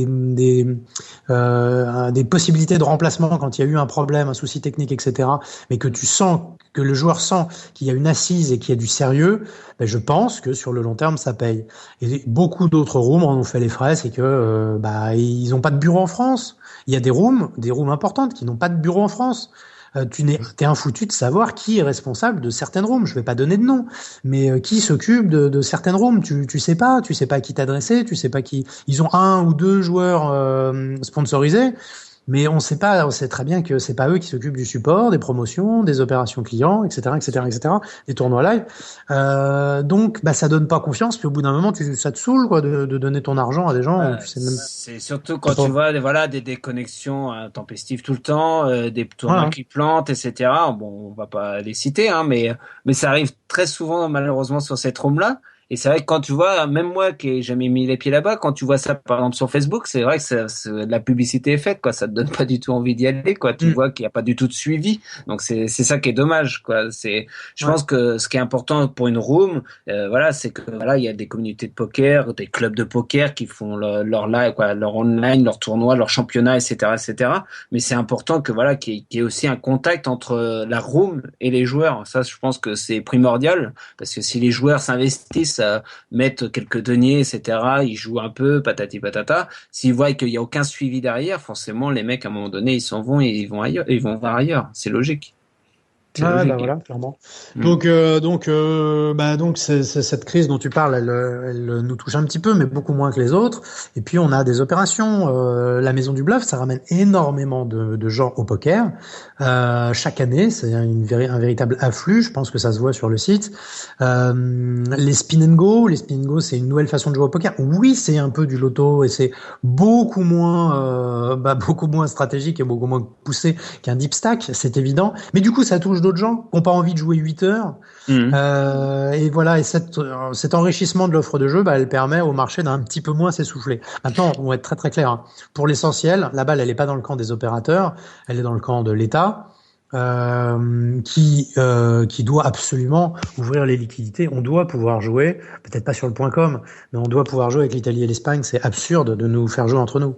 possibilités de remplacement quand il y a eu un problème, un souci technique, etc. Mais que que le joueur sent qu'il y a une assise et qu'il y a du sérieux, ben je pense que sur le long terme, ça paye. Et beaucoup d'autres rooms en ont fait les frais, c'est que, ils ont pas de bureau en France. Il y a des rooms importantes qui n'ont pas de bureau en France. T'es infoutu de savoir qui est responsable de certaines rooms. Je vais pas donner de nom, mais qui s'occupe de certaines rooms. Tu sais pas à qui t'adresser, tu sais pas qui. Ils ont 1 ou 2 joueurs sponsorisés. Mais on sait très bien que c'est pas eux qui s'occupent du support, des promotions, des opérations clients, etc., des tournois live. Donc, ça donne pas confiance. Puis au bout d'un moment, ça te saoule, quoi, de donner ton argent à des gens. Tu sais même... C'est surtout quand tu vois, des déconnexions intempestives tout le temps, des tournois qui plantent, etc. Bon, on va pas les citer, hein, mais ça arrive très souvent, malheureusement, sur cette room-là. Et c'est vrai que quand tu vois, même moi qui ai jamais mis les pieds là-bas, quand tu vois ça par exemple sur Facebook, c'est vrai que la publicité est faite, quoi. Ça te donne pas du tout envie d'y aller, quoi. Tu vois qu'il y a pas du tout de suivi. Donc c'est ça qui est dommage, quoi. Je pense que ce qui est important pour une room, c'est que il y a des communautés de poker, des clubs de poker qui font leur live, quoi, leur online, leur tournoi, leur championnat, etc. Mais c'est important que qu'il y ait aussi un contact entre la room et les joueurs. Ça, je pense que c'est primordial parce que si les joueurs s'investissent, mettent quelques deniers, etc. Ils jouent un peu, patati patata. S'ils voient qu'il n'y a aucun suivi derrière, forcément, les mecs, à un moment donné, ils s'en vont et ils vont ailleurs, ils vont voir ailleurs. C'est logique. Voilà, clairement. Donc c'est cette crise dont tu parles, elle nous touche un petit peu, mais beaucoup moins que les autres. Et puis on a des opérations. La Maison du Bluff, ça ramène énormément de gens au poker. Chaque année, c'est un véritable afflux. Je pense que ça se voit sur le site. Les spin and go, c'est une nouvelle façon de jouer au poker. Oui, c'est un peu du loto et c'est beaucoup moins stratégique et beaucoup moins poussé qu'un deep stack, c'est évident. Mais du coup, ça touche d'autres gens qui n'ont pas envie de jouer 8 heures. Et voilà, et cet enrichissement de l'offre de jeu, elle permet au marché d'un petit peu moins s'essouffler. Maintenant, on va être très très clair, hein. Pour l'essentiel, la balle, elle est pas dans le camp des opérateurs, elle est dans le camp de l'État. Qui doit absolument ouvrir les liquidités. On doit pouvoir jouer, peut-être pas sur le .com, mais on doit pouvoir jouer avec l'Italie et l'Espagne. C'est absurde de nous faire jouer entre nous.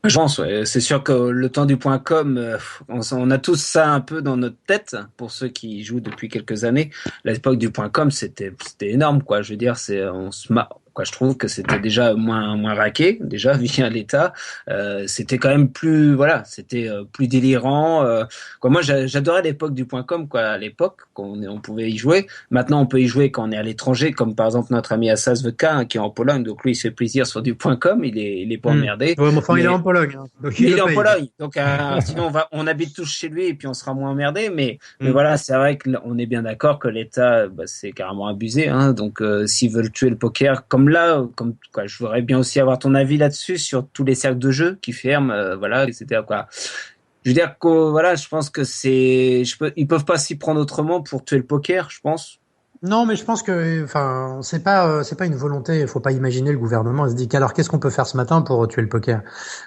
Je pense, ouais. C'est sûr que le temps du .com, on a tous ça un peu dans notre tête. Pour ceux qui jouent depuis quelques années, l'époque du .com, c'était énorme, quoi. Je veux dire, je trouve que c'était déjà moins raqué, déjà via l'État. C'était quand même plus, c'était plus délirant. Moi, j'adorais l'époque du .com, quoi. À l'époque, on pouvait y jouer. Maintenant, on peut y jouer quand on est à l'étranger, comme par exemple notre ami Assas VK, qui est en Pologne. Donc lui, il se fait plaisir sur du .com. Il est pas emmerdé. Ouais, mais enfin, il est en Pologne. Hein. Donc il est en Pologne. Donc sinon, on habite tous chez lui et puis on sera moins emmerdé. Mais voilà, c'est vrai qu'on est bien d'accord que l'État, c'est carrément abusé. Hein. Donc s'ils veulent tuer le poker, je voudrais bien aussi avoir ton avis là-dessus sur tous les cercles de jeu qui ferment, etc. Quoi. Je veux dire que je pense que ils peuvent pas s'y prendre autrement pour tuer le poker, je pense. Non, mais je pense que, c'est pas une volonté. Il faut pas imaginer le gouvernement se dit alors qu'est-ce qu'on peut faire ce matin pour tuer le poker.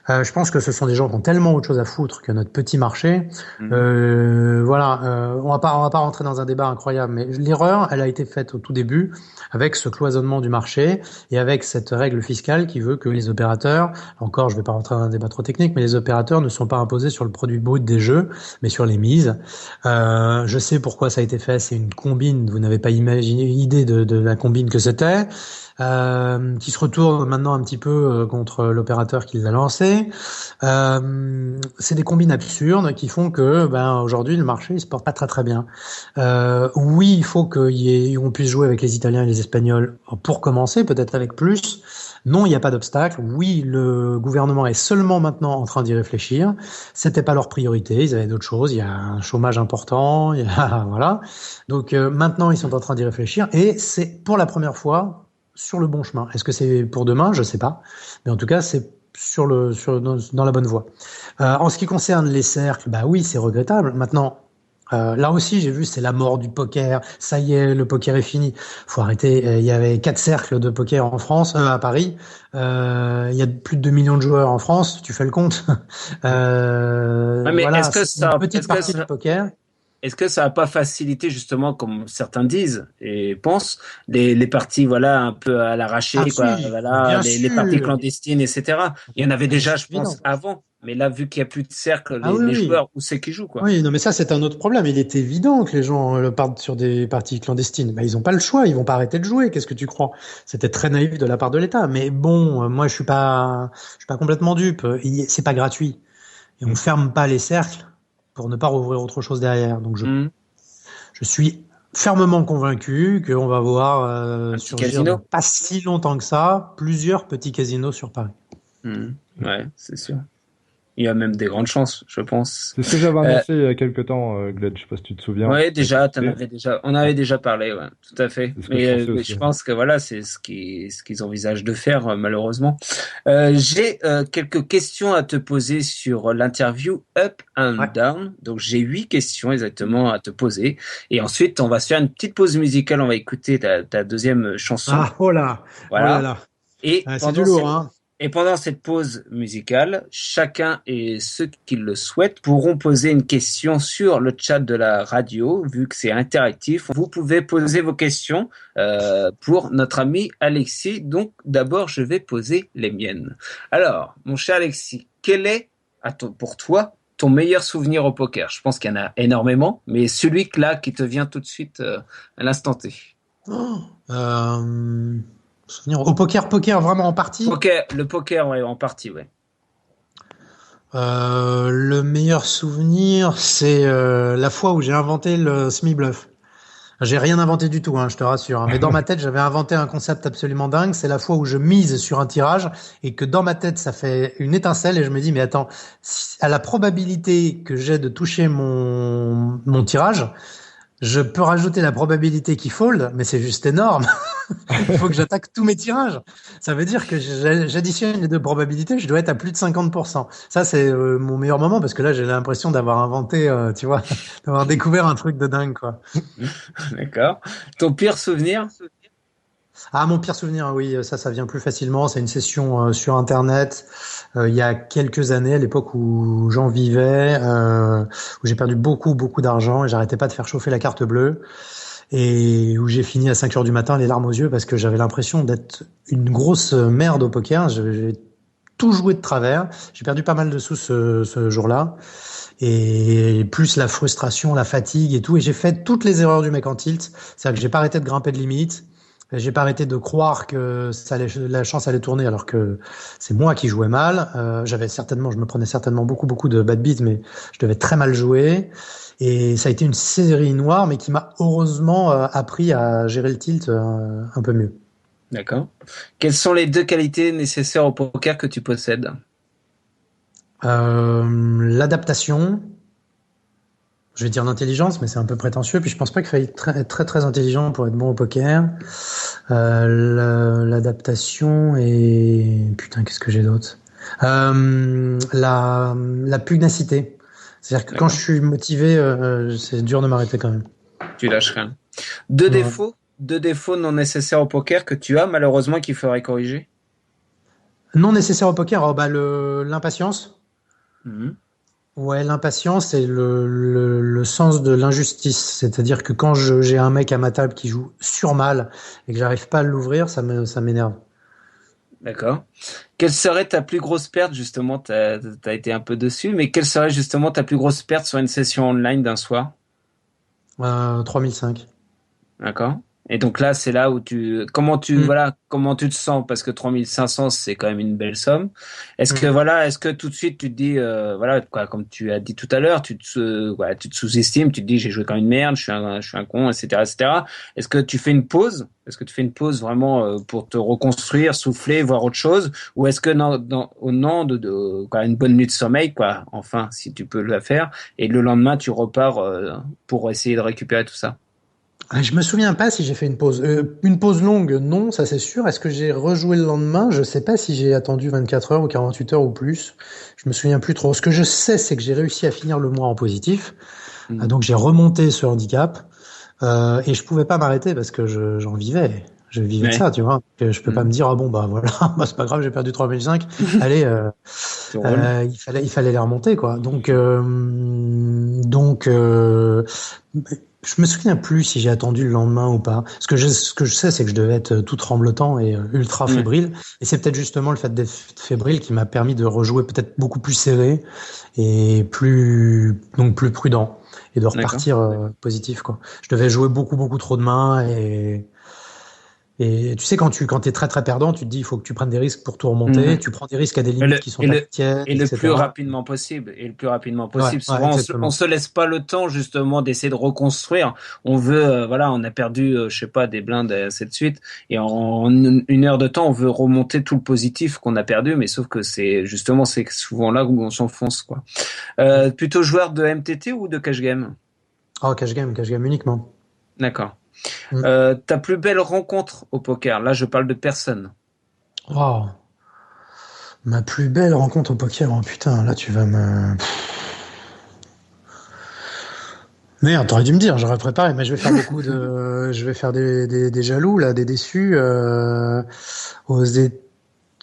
Je pense que ce sont des gens qui ont tellement autre chose à foutre que notre petit marché. On va pas rentrer dans un débat incroyable, mais l'erreur, elle a été faite au tout début avec ce cloisonnement du marché et avec cette règle fiscale qui veut que les opérateurs, encore, je vais pas rentrer dans un débat trop technique, mais les opérateurs ne sont pas imposés sur le produit brut des jeux, mais sur les mises. Je sais pourquoi ça a été fait. C'est une combine. Vous n'avez pas idée de la combine que c'était, qui se retourne maintenant un petit peu contre l'opérateur qui l'a lancé. C'est des combines absurdes qui font que aujourd'hui le marché il se porte pas très très bien. Oui, il faut qu'on puisse jouer avec les Italiens et les Espagnols pour commencer, peut-être avec plus. Non, il n'y a pas d'obstacle. Oui, le gouvernement est seulement maintenant en train d'y réfléchir. C'était pas leur priorité. Ils avaient d'autres choses. Il y a un chômage important. Il y a, voilà. Donc maintenant, ils sont en train d'y réfléchir et c'est pour la première fois sur le bon chemin. Est-ce que c'est pour demain? Je sais pas. Mais en tout cas, c'est dans la bonne voie. En ce qui concerne les cercles, bah oui, c'est regrettable. Maintenant, là aussi, j'ai vu, c'est la mort du poker. Ça y est, le poker est fini. Faut arrêter. Il y avait 4 cercles de poker en France, à Paris. Il y a plus de 2 millions de joueurs en France. Tu fais le compte. Mais Voilà, est-ce que c'est une petite partie du poker. est-ce que ça n'a pas facilité justement, comme certains disent et pensent, les parties voilà un peu à l'arraché, Ah quoi, si, mais voilà, bien les parties sûr. clandestines, etc. Il y en avait déjà, C'est je évident. pense, avant. Mais là, vu qu'il n'y a plus de cercle, Ah oui, les oui. joueurs, où c'est qu'ils jouent, quoi. Oui, non, mais ça, c'est un autre problème. Il est évident que les gens partent sur des parties clandestines. Bah, ils n'ont pas le choix. Ils vont pas arrêter de jouer. Qu'est-ce que tu crois? C'était très naïf de la part de l'État. Mais bon, moi, je suis pas complètement dupe. C'est pas gratuit. Et on ferme pas les cercles pour ne pas rouvrir autre chose derrière. Donc, Mhm. je suis fermement convaincu qu'on va voir Un petit surgir dans casino. pas si longtemps que ça plusieurs petits casinos sur Paris. Mhm. Ouais, c'est sûr. Il y a même des grandes chances, je pense. C'est ce que j'avais Euh, annoncé il y a quelques temps, Gled, je sais pas si tu te souviens. Ouais, Ça a été déjà, annoncé. on avait Ouais, déjà parlé, ouais, tout à fait. c'est ce que je pensais Mais aussi. je pense que voilà, c'est ce qu'ils envisagent de faire, malheureusement. J'ai quelques questions à te poser sur l'interview Up and Ouais. Down. Donc, j'ai 8 questions exactement à te poser. Et ensuite, on va se faire une petite pause musicale. On va écouter ta deuxième chanson. Ah, oh là, oh là Voilà. là. Et C'est du lourd, hein. pendant cette pause musicale, chacun et ceux qui le souhaitent pourront poser une question sur le chat de la radio, vu que c'est interactif. Vous pouvez poser vos questions pour notre ami Alexis. Donc d'abord, je vais poser les miennes. Alors, mon cher Alexis, quel est, pour toi, ton meilleur souvenir au poker? Je pense qu'il y en a énormément, mais celui là qui te vient tout de suite à l'instant T. Oh, souvenir au poker vraiment en partie. Le poker, ouais, en partie, ouais. Le meilleur souvenir, c'est la fois où j'ai inventé le semi-bluff. J'ai rien inventé du tout, hein, je te rassure. Hein. Mais dans ma tête, j'avais inventé un concept absolument dingue. C'est la fois où je mise sur un tirage et que dans ma tête, ça fait une étincelle et je me dis, mais attends, à la probabilité que j'ai de toucher mon tirage, je peux rajouter la probabilité qu'il fold, mais c'est juste énorme. Il faut que j'attaque tous mes tirages. Ça veut dire que j'additionne les deux probabilités, je dois être à plus de 50%. Ça, c'est mon meilleur moment parce que là, j'ai l'impression d'avoir inventé, tu vois, d'avoir découvert un truc de dingue, quoi. D'accord. Ton pire souvenir? Ah, mon pire souvenir, oui, ça vient plus facilement. C'est une session sur Internet il y a quelques années, à l'époque où j'en vivais, où j'ai perdu beaucoup, beaucoup d'argent et j'arrêtais pas de faire chauffer la carte bleue et où j'ai fini à 5 heures du matin, les larmes aux yeux, parce que j'avais l'impression d'être une grosse merde au poker. J'ai tout joué de travers. J'ai perdu pas mal de sous ce jour-là. Et plus la frustration, la fatigue et tout. Et j'ai fait toutes les erreurs du mec en tilt. C'est-à-dire que j'ai pas arrêté de grimper de limite. J'ai pas arrêté de croire que la chance allait tourner alors que c'est moi qui jouais mal. Je me prenais certainement beaucoup, beaucoup de bad beats, mais je devais très mal jouer. Et ça a été une série noire, mais qui m'a heureusement appris à gérer le tilt un peu mieux. D'accord. Quelles sont les 2 qualités nécessaires au poker que tu possèdes? L'adaptation. Je vais dire l'intelligence, mais c'est un peu prétentieux. Puis je pense pas qu'il faille être très, très, très intelligent pour être bon au poker. L'adaptation et putain, qu'est-ce que j'ai d'autre? La pugnacité. C'est-à-dire que quand je suis motivé, c'est dur de m'arrêter quand même. Tu lâches rien. Deux défauts non nécessaires au poker que tu as malheureusement qu'il faudrait corriger? Non nécessaire au poker, oh, bah l'impatience. Mhm. Ouais, l'impatience et le sens de l'injustice. C'est-à-dire que quand j'ai un mec à ma table qui joue sur mal et que j'arrive pas à l'ouvrir, ça m'énerve. D'accord. Quelle serait ta plus grosse perte, justement, t'as été un peu dessus, mais quelle serait justement ta plus grosse perte sur une session online d'un soir? 3005. D'accord. Et donc là, c'est là où comment tu te sens? Parce que 3500, c'est quand même une belle somme. Est-ce que tout de suite, tu te dis, comme tu as dit tout à l'heure, tu te sous-estimes, tu te dis, j'ai joué comme une merde, je suis un con, etc., etc. Est-ce que tu fais une pause? Est-ce que tu fais une pause vraiment pour te reconstruire, souffler, voir autre chose? Ou est-ce que au nom de une bonne nuit de sommeil, enfin, si tu peux le faire, et le lendemain, tu repars pour essayer de récupérer tout ça? Je me souviens pas si j'ai fait une pause. Une pause longue, non, ça c'est sûr. Est-ce que j'ai rejoué le lendemain? Je sais pas si j'ai attendu 24 heures ou 48 heures ou plus. Je me souviens plus trop. Ce que je sais, c'est que j'ai réussi à finir le mois en positif. Donc j'ai remonté ce handicap. Et je pouvais pas m'arrêter parce que j'en vivais. Je vivais de ça, tu vois. Je peux pas me dire, c'est pas grave, j'ai perdu 3005. Allez, il fallait les remonter, quoi. Donc, je me souviens plus si j'ai attendu le lendemain ou pas. Ce que je sais, c'est que je devais être tout tremblotant et ultra fébrile. Et c'est peut-être justement le fait d'être fébrile qui m'a permis de rejouer peut-être beaucoup plus serré et plus prudent et de repartir positif, quoi. Je devais jouer beaucoup trop de mains et tu sais, quand t'es très très perdant, tu te dis il faut que tu prennes des risques pour tout remonter. Tu prends des risques à des limites qui sont pas tiennes, et le plus rapidement possible. Souvent, on se laisse pas le temps justement d'essayer de reconstruire. On veut, on a perdu, des blindes ainsi de suite, et en une heure de temps, on veut remonter tout le positif qu'on a perdu, mais sauf que c'est souvent là où on s'enfonce, quoi. Plutôt joueur de MTT ou de cash game? Oh, cash game uniquement. D'accord. Ta plus belle rencontre au poker, là je parle de personne. Wow. Ma plus belle rencontre au poker, oh putain, là tu vas me... Merde, t'aurais dû me dire, j'aurais préparé, mais je vais faire je vais faire des jaloux, là, des déçus,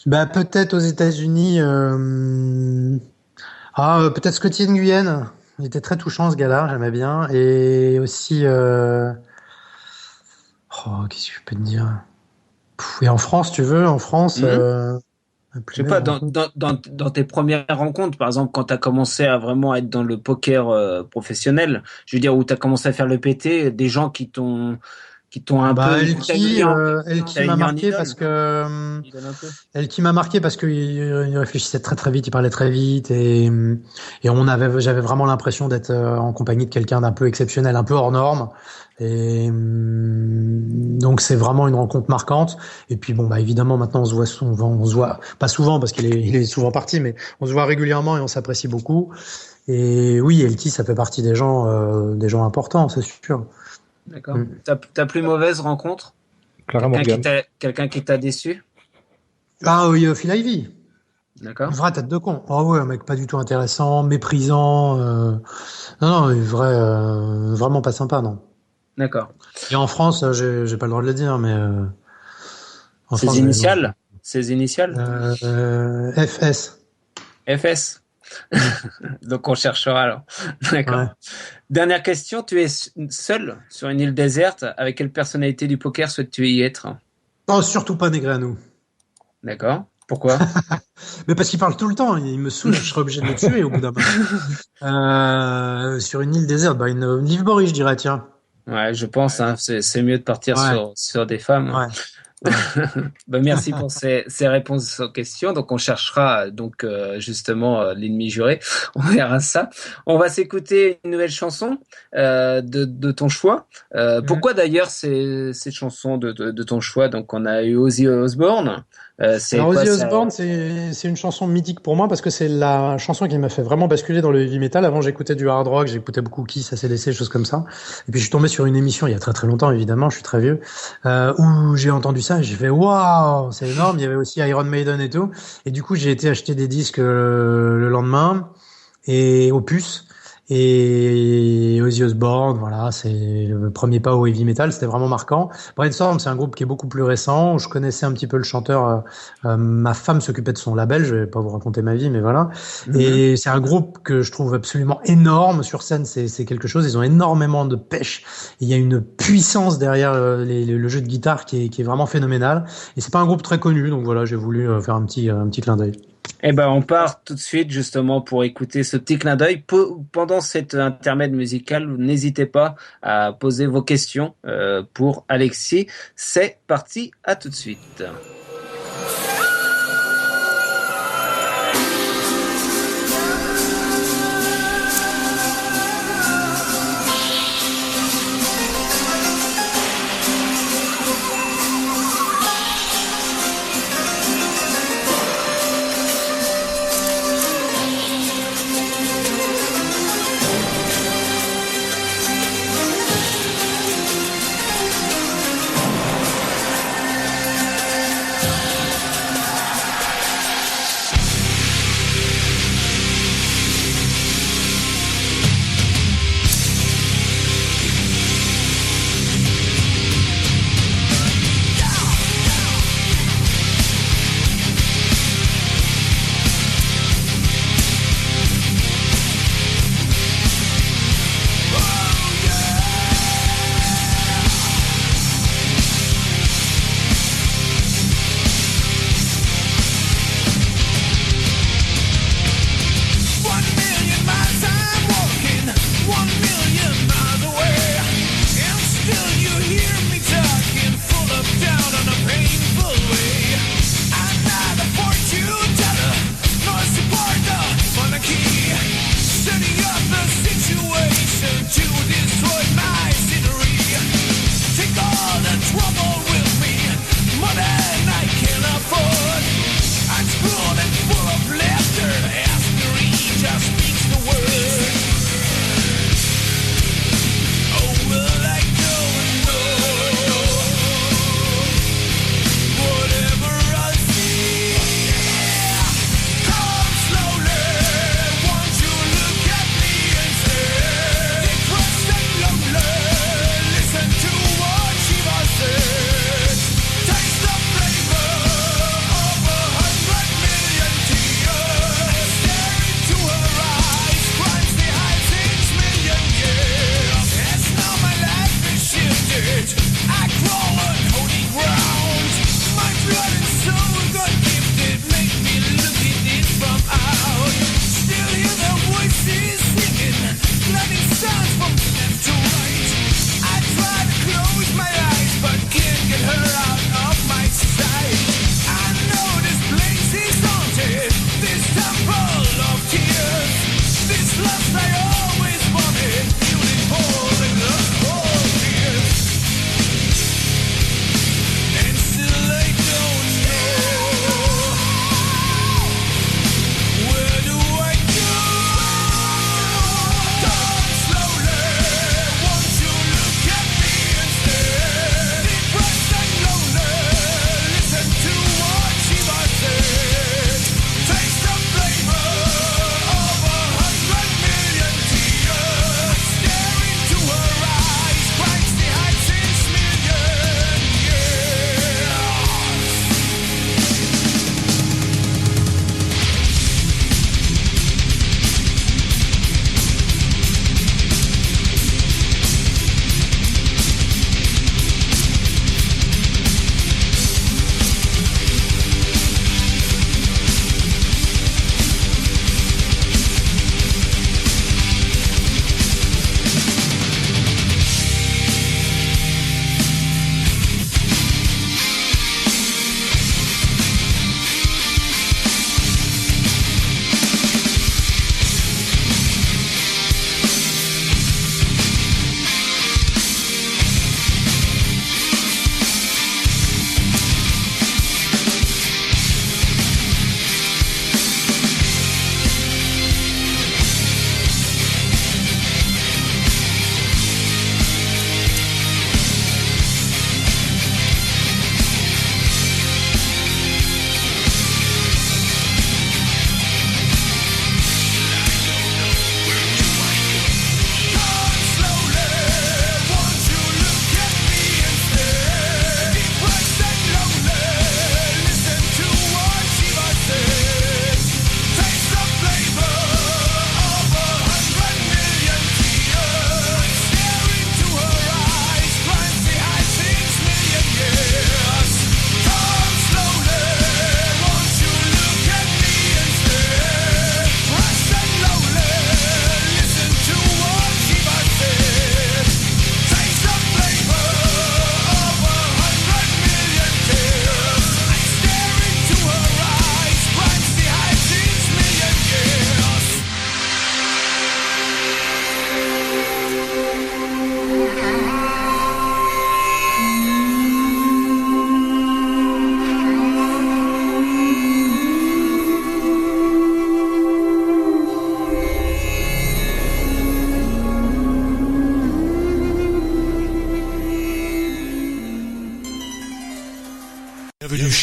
peut-être aux États-Unis, peut-être Scotty Nguyen. Il était très touchant, ce gars-là, j'aimais bien. Et aussi, qu'est-ce que je peux te dire? Et en France, tu veux, je sais pas, dans tes premières rencontres, par exemple, quand tu as commencé à vraiment être dans le poker professionnel, je veux dire, où tu as commencé à faire le PT, des gens qui t'ont un peu... Elki m'a marqué parce que Elki m'a marqué parce qu'il réfléchissait très très vite, il parlait très vite et j'avais vraiment l'impression d'être en compagnie de quelqu'un d'un peu exceptionnel, un peu hors norme. Et donc c'est vraiment une rencontre marquante. Et puis évidemment maintenant on se voit pas souvent parce qu'il est souvent parti, mais on se voit régulièrement et on s'apprécie beaucoup. Et oui, Elki, ça fait partie des gens importants, c'est sûr. D'accord. Ta plus mauvaise rencontre? Quelqu'un qui t'a déçu? Ah oui, Phil Ivey. D'accord. Une vraie tête de con. Oh ouais, un mec pas du tout intéressant, méprisant. Non, vraiment pas sympa, non. D'accord. Et en France, j'ai pas le droit de le dire, mais Ses initiales? FS. FS. Donc on cherchera alors. D'accord. Ouais. Dernière question, tu es seul sur une île déserte. Avec quelle personnalité du poker souhaites-tu y être? Oh, surtout pas Negreanu. D'accord. Pourquoi? Mais parce qu'il parle tout le temps, il me saoule, je serais obligé de le tuer au bout d'un moment. Sur une île déserte, une Livbori, je dirais, tiens. Ouais, je pense, c'est mieux de partir sur des femmes. Ouais. Merci pour ces réponses aux questions. Donc on cherchera justement l'ennemi juré. On verra ça. On va s'écouter une nouvelle chanson de ton choix. Pourquoi d'ailleurs cette chanson de ton choix? Donc on a eu Ozzy Osbourne. Ozzy Osbourne, c'est une chanson mythique pour moi parce que c'est la chanson qui m'a fait vraiment basculer dans le heavy metal. Avant, j'écoutais du hard rock, j'écoutais beaucoup Kiss, AC/DC, des choses comme ça. Et puis je suis tombé sur une émission il y a très très longtemps, évidemment, je suis très vieux, où j'ai entendu ça et j'ai fait waouh, c'est énorme. Il y avait aussi Iron Maiden et tout. Et du coup, j'ai été acheter des disques le lendemain et Opus. Et Ozzy Osbourne, voilà, c'est le premier pas au heavy metal, c'était vraiment marquant. Brainstorm, c'est un groupe qui est beaucoup plus récent. Je connaissais un petit peu le chanteur. Ma femme s'occupait de son label. Je vais pas vous raconter ma vie, mais voilà. Et c'est un groupe que je trouve absolument énorme sur scène. C'est quelque chose. Ils ont énormément de pêche. Il y a une puissance derrière le jeu de guitare qui est vraiment phénoménal. Et c'est pas un groupe très connu, donc voilà, j'ai voulu faire un petit clin d'œil. Eh ben, on part tout de suite justement pour écouter ce petit clin d'œil. Pendant cet intermède musical, n'hésitez pas à poser vos questions pour Alexis. C'est parti, à tout de suite.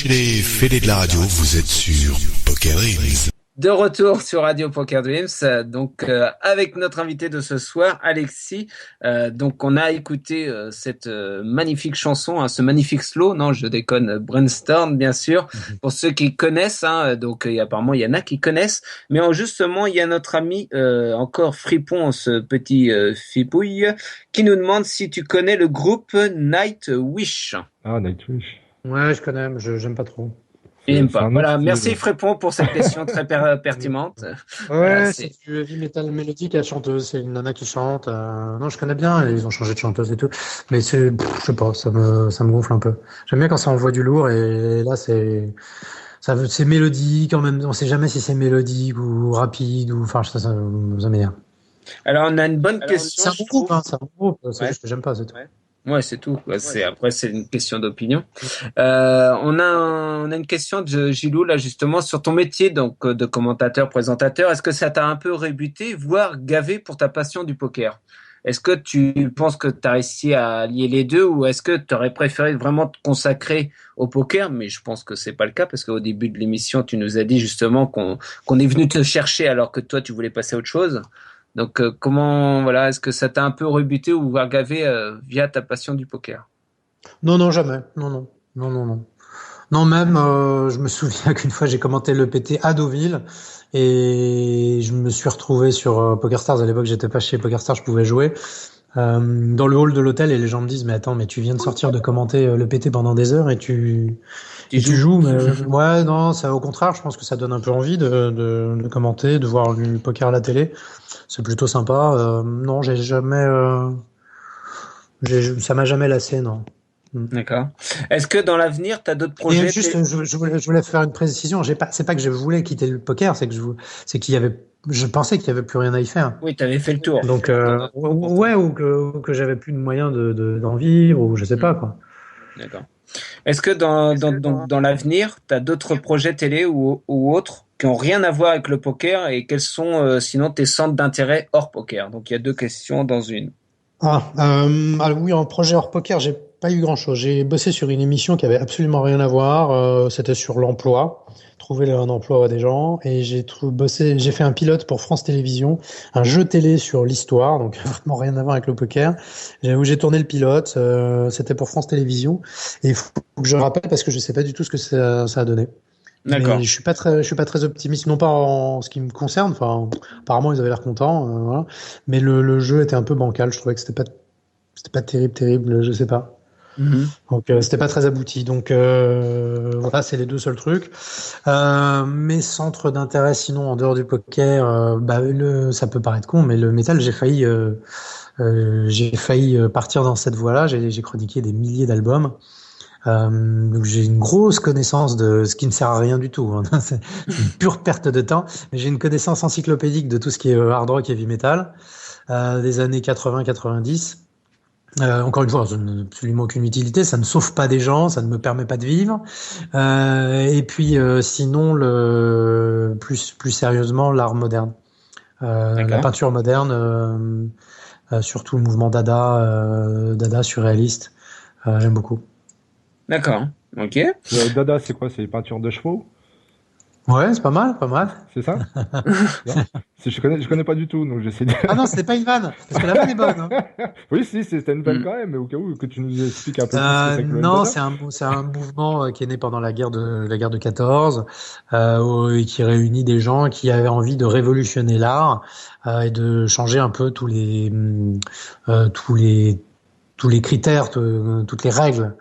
chez les Fédés de la radio, vous êtes sur Poker Dreams. De retour sur Radio Poker Dreams, donc avec notre invité de ce soir, Alexis. Donc on a écouté cette magnifique chanson, hein, ce magnifique slow, non je déconne, Brainstorm bien sûr, pour ceux qui connaissent, hein, donc apparemment il y en a qui connaissent, mais justement il y a notre ami encore fripon, ce petit fipouille, qui nous demande si tu connais le groupe Nightwish. Ah, Nightwish. Ouais, je connais, mais j'aime pas trop. Il n'aime pas. Voilà, merci Frépon pour cette question très pertinente. Ouais, c'est du heavy metal mélodique, la chanteuse, c'est une nana qui chante. Non, je connais bien, ils ont changé de chanteuse et tout, mais je sais pas, ça me gonfle un peu. J'aime bien quand ça envoie du lourd et là c'est mélodique en même temps. On sait jamais si c'est mélodique ou rapide ou enfin ça m'énerve. Alors on a une bonne question. C'est un bon groupe, hein, c'est un bon groupe. C'est juste que j'aime pas, c'est tout. Ouais, c'est tout. Après, c'est une question d'opinion. On a une question de Gilou, là, justement, sur ton métier, donc, de commentateur, présentateur. Est-ce que ça t'a un peu rebuté, voire gavé pour ta passion du poker? Est-ce que tu penses que tu as réussi à lier les deux ou est-ce que tu aurais préféré vraiment te consacrer au poker? Mais je pense que c'est pas le cas parce qu'au début de l'émission, tu nous as dit justement qu'on est venu te chercher alors que toi, tu voulais passer à autre chose. Donc, voilà, est-ce que ça t'a un peu rebuté ou voire gavé via ta passion du poker? Non, jamais. Non. Non, même, je me souviens qu'une fois, j'ai commenté le PT à Deauville et je me suis retrouvé sur PokerStars. À l'époque, j'étais pas chez PokerStars, je pouvais jouer dans le hall de l'hôtel et les gens me disent, mais attends, mais tu viens de sortir de commenter le PT pendant des heures et tu joues. Mais, ouais, non, ça, au contraire, je pense que ça donne un peu envie de commenter, de voir du poker à la télé. C'est plutôt sympa. Non, j'ai jamais, ça m'a jamais lassé, non. D'accord. Est-ce que dans l'avenir, tu as d'autres projets? Et juste, je voulais faire une précision. C'est pas que je voulais quitter le poker, c'est qu'il y avait, je pensais qu'il y avait plus rien à y faire. Oui, tu avais fait le tour. Donc, ouais, ou que j'avais plus de moyens d'en vivre, ou je sais pas, quoi. D'accord. Est-ce que dans l'avenir, tu as d'autres projets télé ou autres qui ont rien à voir avec le poker et quels sont sinon tes centres d'intérêt hors poker? Donc, il y a deux questions dans une. Alors oui, en projet hors poker, j'ai pas eu grand-chose. J'ai bossé sur une émission qui avait absolument rien à voir. C'était sur l'emploi, trouver un emploi à des gens. Et j'ai fait un pilote pour France Télévisions, un jeu télé sur l'histoire, donc vraiment rien à voir avec le poker. Où j'ai tourné le pilote, c'était pour France Télévisions. Et il faut que je rappelle parce que je sais pas du tout ce que ça a donné. D'accord. Mais je suis pas très optimiste, non pas en ce qui me concerne. Enfin, apparemment ils avaient l'air contents, voilà. Mais le jeu était un peu bancal. Je trouvais que c'était pas terrible, je sais pas. Mm-hmm. Donc c'était pas très abouti. Donc voilà, c'est les deux seuls trucs. Mes centres d'intérêt, sinon en dehors du poker, ça peut paraître con, mais le métal, j'ai failli partir dans cette voie-là. J'ai chroniqué des milliers d'albums. Donc j'ai une grosse connaissance de ce qui ne sert à rien du tout, hein. C'est une pure perte de temps. Mais j'ai une connaissance encyclopédique de tout ce qui est hard rock et heavy metal des années 80-90. Encore une fois, ça n'a absolument aucune utilité, ça ne sauve pas des gens, ça ne me permet pas de vivre. Et puis sinon, plus sérieusement, l'art moderne, la peinture moderne, surtout le mouvement Dada surréaliste, j'aime beaucoup. D'accord, ok. Dada, c'est quoi? C'est les peintures de chevaux? Ouais, c'est pas mal. C'est ça? Je connais pas du tout, donc j'essaie de... Ah non, c'était pas une vanne, parce que la vanne est bonne. Hein. Oui, si, c'était une vanne quand même, mais au cas où que tu nous expliques un peu plus ce que c'est que le non, Dada. c'est un mouvement qui est né pendant la guerre de 14, et qui réunit des gens qui avaient envie de révolutionner l'art et de changer un peu tous les critères, toutes les règles.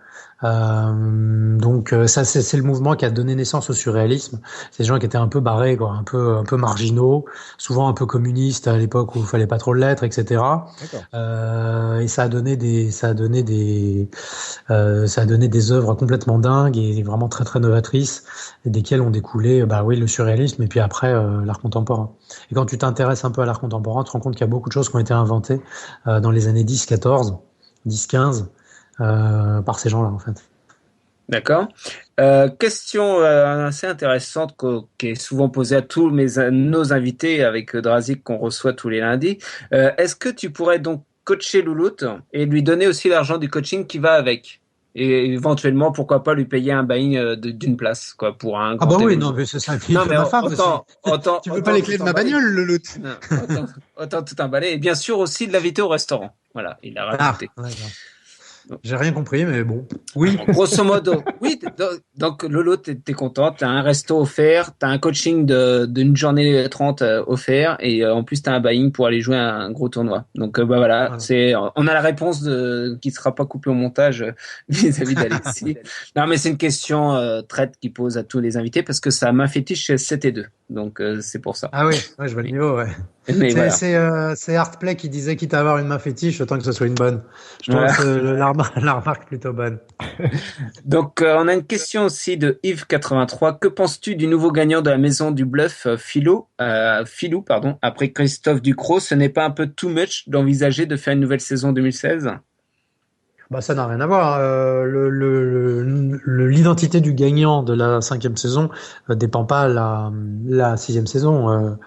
Donc ça c'est le mouvement qui a donné naissance au surréalisme. C'est des gens qui étaient un peu barrés, quoi, un peu marginaux, souvent un peu communistes à l'époque où il fallait pas trop l'être, etc. Et ça a donné des œuvres complètement dingues et vraiment très très novatrices, et desquelles ont découlé le surréalisme et puis après l'art contemporain. Et quand tu t'intéresses un peu à l'art contemporain, tu te rends compte qu'il y a beaucoup de choses qui ont été inventées dans les années 10-14, 10-15. Par ces gens-là, en fait. D'accord. Question assez intéressante qui est souvent posée à tous nos invités avec Drazik qu'on reçoit tous les lundis. Est-ce que tu pourrais donc coacher Louloute et lui donner aussi l'argent du coaching qui va avec? Et éventuellement, pourquoi pas lui payer un buying d'une place, quoi, pour un Ah grand bah oui, événement. non, mais c'est ça. Non, mais Ma femme aussi. Tu veux pas les clés tout de ma bagnole, le loot? Non, autant tout emballer. Et bien sûr aussi de l'inviter au restaurant. Voilà, il a rajouté. J'ai rien compris, mais bon. Oui. Grosso modo, oui. Donc, Lolo, t'es content. T'as un resto offert, t'as un coaching d'une journée 30 offert, et en plus t'as un buying pour aller jouer à un gros tournoi. Donc, voilà. On a la réponse qui sera pas coupée au montage vis-à-vis d'Alexis. Non, mais c'est une question traite qui pose à tous les invités parce que sa main fétiche c'est 7 et 2. Donc, c'est pour ça. Ah oui, je vois le niveau, ouais. C'est Artplay qui disait quitte à avoir une main fétiche, autant que ce soit une bonne. Je trouve la remarque plutôt bonne. Donc, on a une question aussi de Yves83. Que penses-tu du nouveau gagnant de la maison du bluff, Philou, après Christophe Ducrot? Ce n'est pas un peu too much d'envisager de faire une nouvelle saison 2016? Bah, ça n'a rien à voir. L'identité du gagnant de la 5e saison dépend pas la 6e saison.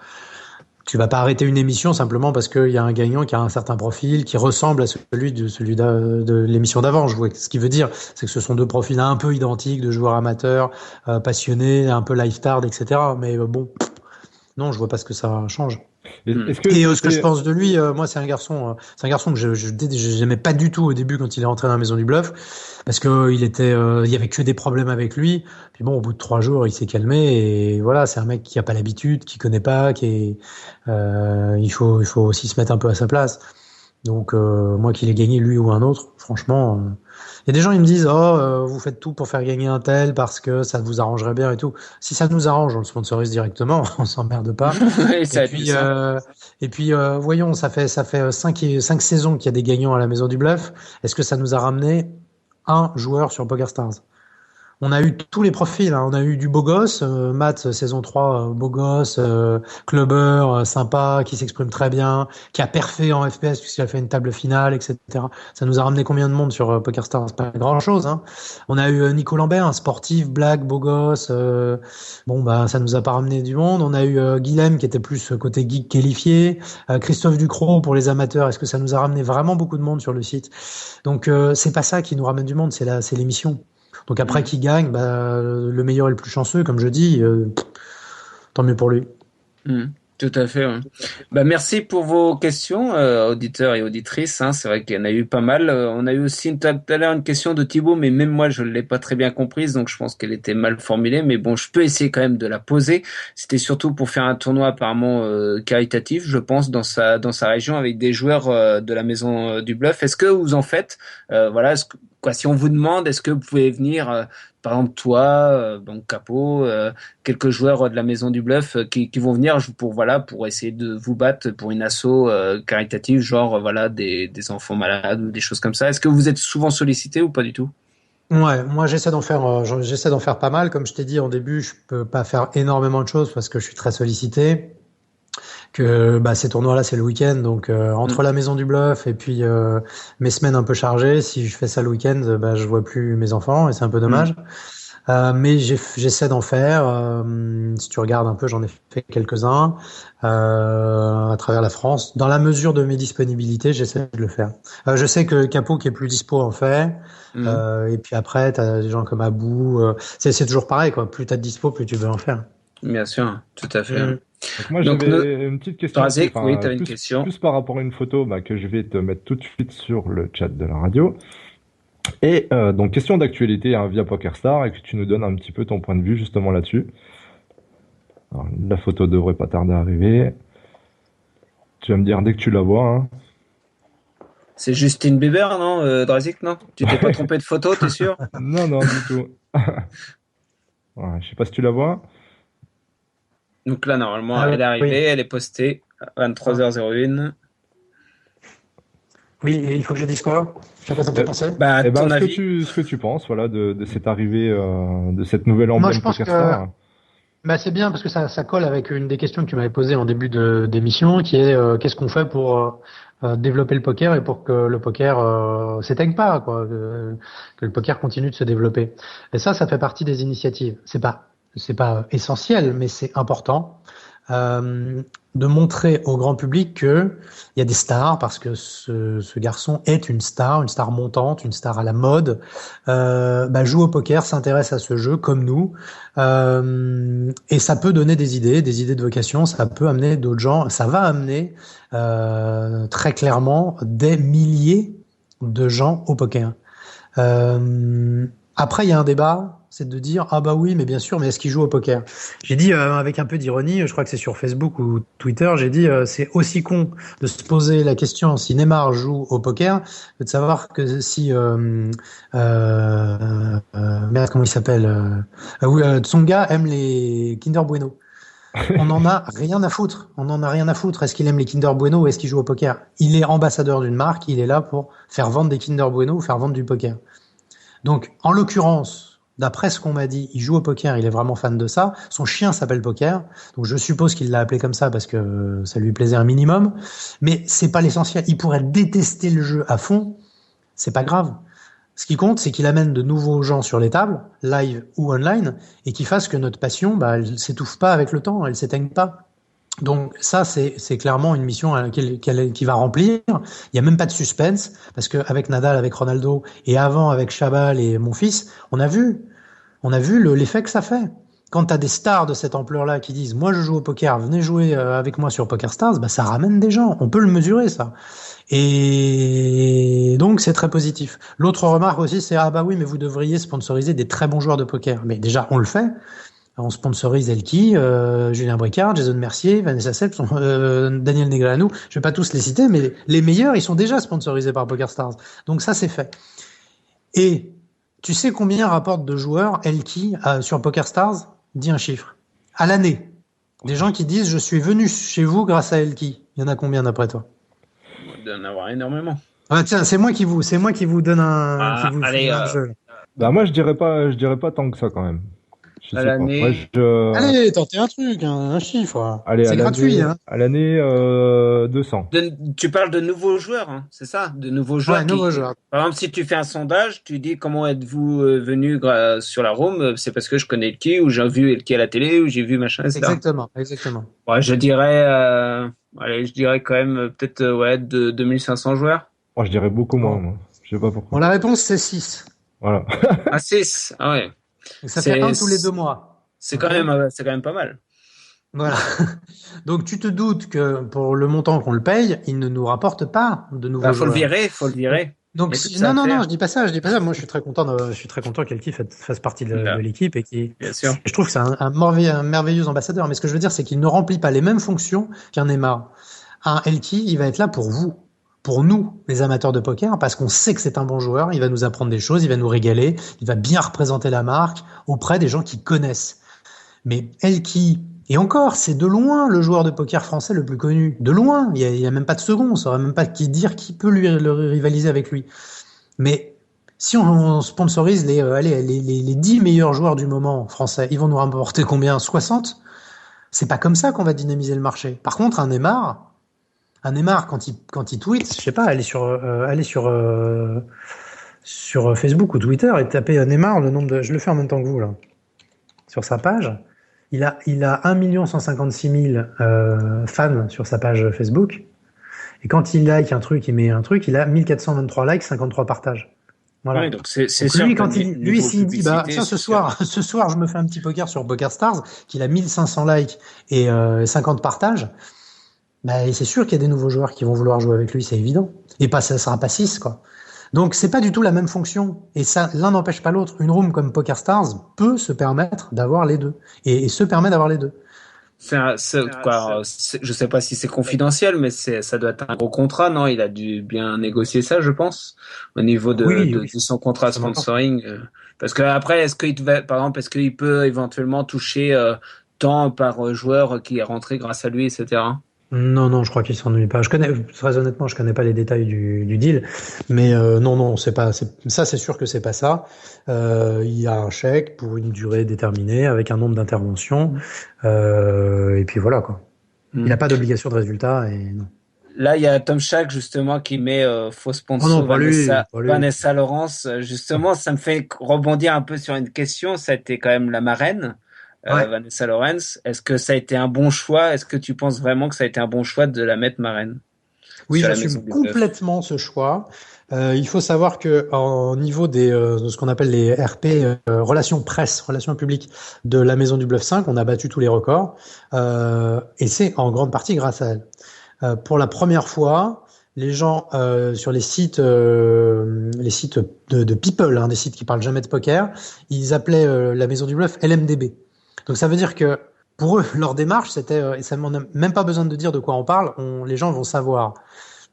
Tu vas pas arrêter une émission simplement parce qu'il y a un gagnant qui a un certain profil qui ressemble à celui de l'émission d'avant. Ce qui veut dire, c'est que ce sont deux profils un peu identiques de joueurs amateurs, passionnés, un peu lifetard, etc. Mais bon, non, je vois pas ce que ça change. Ce que je pense de lui, moi, c'est un garçon que j'aimais pas du tout au début quand il est rentré dans la maison du bluff, parce que il y avait que des problèmes avec lui. Puis bon, au bout de 3 jours, il s'est calmé et voilà, c'est un mec qui a pas l'habitude, qui connaît pas, il faut aussi se mettre un peu à sa place. Donc moi, qu'il ait gagné lui ou un autre, franchement. Il y a des gens, ils me disent, vous faites tout pour faire gagner un tel parce que ça vous arrangerait bien et tout. Si ça nous arrange, on le sponsorise directement, on s'emmerde pas. Et puis, voyons, ça fait 5 saisons qu'il y a des gagnants à la maison du bluff. Est-ce que ça nous a ramené un joueur sur PokerStars? On a eu tous les profils, hein. On a eu du beau gosse, Matt, saison 3, beau gosse, clubber, sympa, qui s'exprime très bien, qui a perfé en FPS puisqu'il a fait une table finale, etc. Ça nous a ramené combien de monde sur PokerStars? Pas grand chose, hein. On a eu Nico Lambert, un sportif, black, beau gosse, ça nous a pas ramené du monde. On a eu Guilhem qui était plus côté geek qualifié, Christophe Ducrot pour les amateurs. Est-ce que ça nous a ramené vraiment beaucoup de monde sur le site? Donc c'est pas ça qui nous ramène du monde, c'est l'émission. Donc après qui gagne, le meilleur est le plus chanceux, comme je dis, tant mieux pour lui. Tout à fait. Ouais. Merci pour vos questions, auditeurs et auditrices. Hein. C'est vrai qu'il y en a eu pas mal. On a eu aussi tout à l'heure une question de Thibaut, mais même moi je ne l'ai pas très bien comprise, donc je pense qu'elle était mal formulée. Mais bon, je peux essayer quand même de la poser. C'était surtout pour faire un tournoi apparemment caritatif, je pense, dans sa région avec des joueurs de la maison du bluff. Est-ce que vous en faites si on vous demande, est-ce que vous pouvez venir, par exemple toi, Capot, quelques joueurs de la maison du bluff qui vont venir pour essayer de vous battre pour une asso caritative, genre des enfants malades ou des choses comme ça. Est-ce que vous êtes souvent sollicité ou pas du tout? Ouais, moi j'essaie d'en faire pas mal. Comme je t'ai dit en début, je peux pas faire énormément de choses parce que je suis très sollicité. Que ces tournois-là c'est le week-end, donc entre la maison du bluff et puis mes semaines un peu chargées, si je fais ça le week-end, je vois plus mes enfants et c'est un peu dommage. Mais j'essaie d'en faire. Si tu regardes un peu, j'en ai fait quelques-uns à travers la France. Dans la mesure de mes disponibilités, j'essaie de le faire. Je sais que Capot qui est plus dispo en fait. Et puis après, t'as des gens comme Abou. C'est toujours pareil quoi. Plus t'as de dispo, plus tu veux en faire. Bien sûr, tout à fait. Donc moi j'avais une petite question. Oui, t'avais une question. Plus par rapport à une photo que je vais te mettre tout de suite sur le chat de la radio. Et donc question d'actualité via PokerStar et que tu nous donnes un petit peu ton point de vue justement là-dessus. Alors, la photo devrait pas tarder à arriver. Tu vas me dire dès que tu la vois. Hein. C'est Justine Bieber, non, Drazik, non? Tu t'es pas trompé de photo, t'es sûr? Non, du tout. Je sais pas si tu la vois. Donc là, normalement, elle est arrivée, elle est postée à 23h01. Oui, et il faut que je dise quoi? Je sais pas ce que tu pensais. Ce que tu penses, de cette arrivée, de cette nouvelle emblème. Moi, je pense que c'est bien parce que ça colle avec une des questions que tu m'avais posées en début d'émission, qui est qu'est-ce qu'on fait pour développer le poker et pour que le poker s'éteigne pas, quoi, que le poker continue de se développer. Et ça fait partie des initiatives. C'est pas essentiel, mais c'est important. de montrer au grand public que il y a des stars, parce que ce garçon est une star montante, une star à la mode, joue au poker, s'intéresse à ce jeu comme nous, et ça peut donner des idées de vocation, ça peut amener d'autres gens, ça va amener très clairement des milliers de gens au poker. Après, il y a un débat, c'est de dire ah bah oui, mais bien sûr, mais est-ce qu'il joue au poker? J'ai dit avec un peu d'ironie, je crois que c'est sur Facebook ou Twitter, j'ai dit c'est aussi con de se poser la question si Neymar joue au poker que de savoir que si merde, comment il s'appelle Tsonga aime les Kinder Bueno. On en a rien à foutre. On en a rien à foutre. Est-ce qu'il aime les Kinder Bueno ou est-ce qu'il joue au poker? Il est ambassadeur d'une marque. Il est là pour faire vendre des Kinder Bueno ou faire vendre du poker. Donc, en l'occurrence, d'après ce qu'on m'a dit, il joue au poker. Il est vraiment fan de ça. Son chien s'appelle Poker. Donc, je suppose qu'il l'a appelé comme ça parce que ça lui plaisait un minimum. Mais c'est pas l'essentiel. Il pourrait détester le jeu à fond. C'est pas grave. Ce qui compte, c'est qu'il amène de nouveaux gens sur les tables, live ou online, et qu'il fasse que notre passion, elle s'étouffe pas avec le temps, elle s'éteigne pas. Donc ça, c'est clairement une mission qu'il va remplir. Il y a même pas de suspense, parce qu'avec Nadal, avec Ronaldo, et avant avec Chabal et mon fils, on a vu l'effet que ça fait. Quand t'as des stars de cette ampleur-là qui disent « Moi, je joue au poker, venez jouer avec moi sur PokerStars », ça ramène des gens. On peut le mesurer, ça. Et donc, c'est très positif. L'autre remarque aussi, c'est « Ah bah oui, mais vous devriez sponsoriser des très bons joueurs de poker. » Mais déjà, on le fait. On sponsorise Elki, Julien Bricard, Jason Mercier, Vanessa Sepp, Daniel Negreanu. Je vais pas tous les citer, mais les meilleurs, ils sont déjà sponsorisés par PokerStars. Donc ça, c'est fait. Et tu sais combien rapporte de joueurs Elki sur PokerStars? Dis un chiffre. À l'année. Des gens qui disent « Je suis venu chez vous grâce à Elki ». Il y en a combien d'après toi? Il doit en avoir énormément. Ah, tiens, c'est moi qui vous donne un jeu. Bah moi je dirais pas tant que ça quand même. Je sais pas. Moi, Allez, tentez un truc, un chiffre. Allez, c'est gratuit. À l'année 200. Tu parles de nouveaux joueurs, hein, c'est ça? De nouveaux joueurs. Ouais, nouveaux joueurs. Par exemple, si tu fais un sondage, tu dis comment êtes-vous venu sur la room? C'est parce que je connais Elki, ou j'ai vu Elki à la télé, ou j'ai vu machin, etc. Exactement. Ouais, je dirais quand même peut-être de 2500 joueurs. Moi, je dirais beaucoup moins. Moi. Je sais pas pourquoi. Bon, la réponse, c'est 6. Voilà. 6. Ah ouais. Donc, ça fait un tous les 2 mois. C'est quand même pas mal. Voilà. Donc tu te doutes que pour le montant qu'on le paye, il ne nous rapporte pas de nouveaux joueurs. Faut le virer. Donc non, je dis pas ça. Moi, je suis très content qu'Elki fasse partie de l'équipe et bien sûr. Je trouve que c'est un merveilleux ambassadeur. Mais ce que je veux dire, c'est qu'il ne remplit pas les mêmes fonctions qu'un Neymar. Un Elki, il va être là pour vous. Pour nous, les amateurs de poker, parce qu'on sait que c'est un bon joueur, il va nous apprendre des choses, il va nous régaler, il va bien représenter la marque auprès des gens qui connaissent. Mais Elki, et encore, c'est de loin le joueur de poker français le plus connu. De loin, il y a même pas de second, on saurait même pas qui peut le rivaliser avec lui. Mais si on sponsorise les 10 meilleurs joueurs du moment français, ils vont nous rapporter combien? 60? C'est pas comme ça qu'on va dynamiser le marché. Par contre, un Neymar, quand il tweet, je sais pas, aller sur Facebook ou Twitter et taper Neymar, je le fais en même temps que vous là, sur sa page. Il a 1 156 000 fans sur sa page Facebook. Et quand il like un truc, il met un truc, il a 1423 likes, 53 partages. Voilà. Ouais, donc c'est sûr. Lui, s'il dit, tiens, ce soir, je me fais un petit poker sur PokerStars, qu'il a 1500 likes et 50 partages, c'est sûr qu'il y a des nouveaux joueurs qui vont vouloir jouer avec lui, c'est évident. Et ça sera pas 6, quoi. Donc, c'est pas du tout la même fonction. Et ça, l'un n'empêche pas l'autre. Une room comme PokerStars peut se permettre d'avoir les deux. Et se permet d'avoir les deux. Je sais pas si c'est confidentiel, mais ça doit être un gros contrat, non? Il a dû bien négocier ça, je pense, au niveau de son contrat sponsoring. Parce que après, par exemple, est-ce qu'il peut éventuellement toucher tant par joueur qui est rentré grâce à lui, etc.? Non, je crois qu'il s'ennuie pas. Très honnêtement, je connais pas les détails du deal, mais non, c'est sûr que c'est pas ça. Il y a un chèque pour une durée déterminée avec un nombre d'interventions, et puis voilà quoi. Il n'a pas d'obligation de résultat et non. Là, il y a Tom Shack justement qui met faux sponsor Vanessa Lawrence. Justement, ça me fait rebondir un peu sur une question. Ça a été quand même la marraine. Vanessa Lawrence. Est-ce que ça a été un bon choix? Est-ce que tu penses vraiment que ça a été un bon choix de la mettre marraine? Oui, j'assume complètement ce choix. Il faut savoir que au niveau de ce qu'on appelle les RP, relations presse, relations publiques de la Maison du Bluff 5, on a battu tous les records, et c'est en grande partie grâce à elle. Pour la première fois, les gens sur les sites de people, des sites qui parlent jamais de poker, ils appelaient la Maison du Bluff LMDB. Donc ça veut dire que pour eux, leur démarche, c'était, et ça n'a même pas besoin de dire de quoi on parle, les gens vont savoir.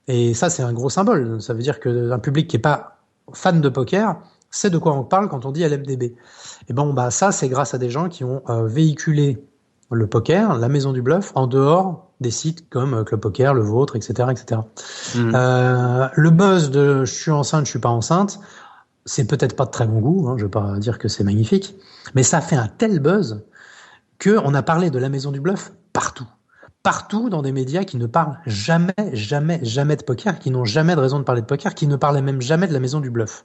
Et ça, c'est un gros symbole. Ça veut dire qu'un public qui est pas fan de poker sait de quoi on parle quand on dit LMDB. Et ça, c'est grâce à des gens qui ont véhiculé le poker, la Maison du Bluff, en dehors des sites comme Club Poker, le vôtre, etc., etc. Le buzz de je suis enceinte, je suis pas enceinte, c'est peut-être pas de très bon goût. Je vais pas dire que c'est magnifique, mais ça fait un tel buzz que on a parlé de la Maison du Bluff partout dans des médias qui ne parlent jamais de poker, qui n'ont jamais de raison de parler de poker, qui ne parlaient même jamais de la Maison du Bluff.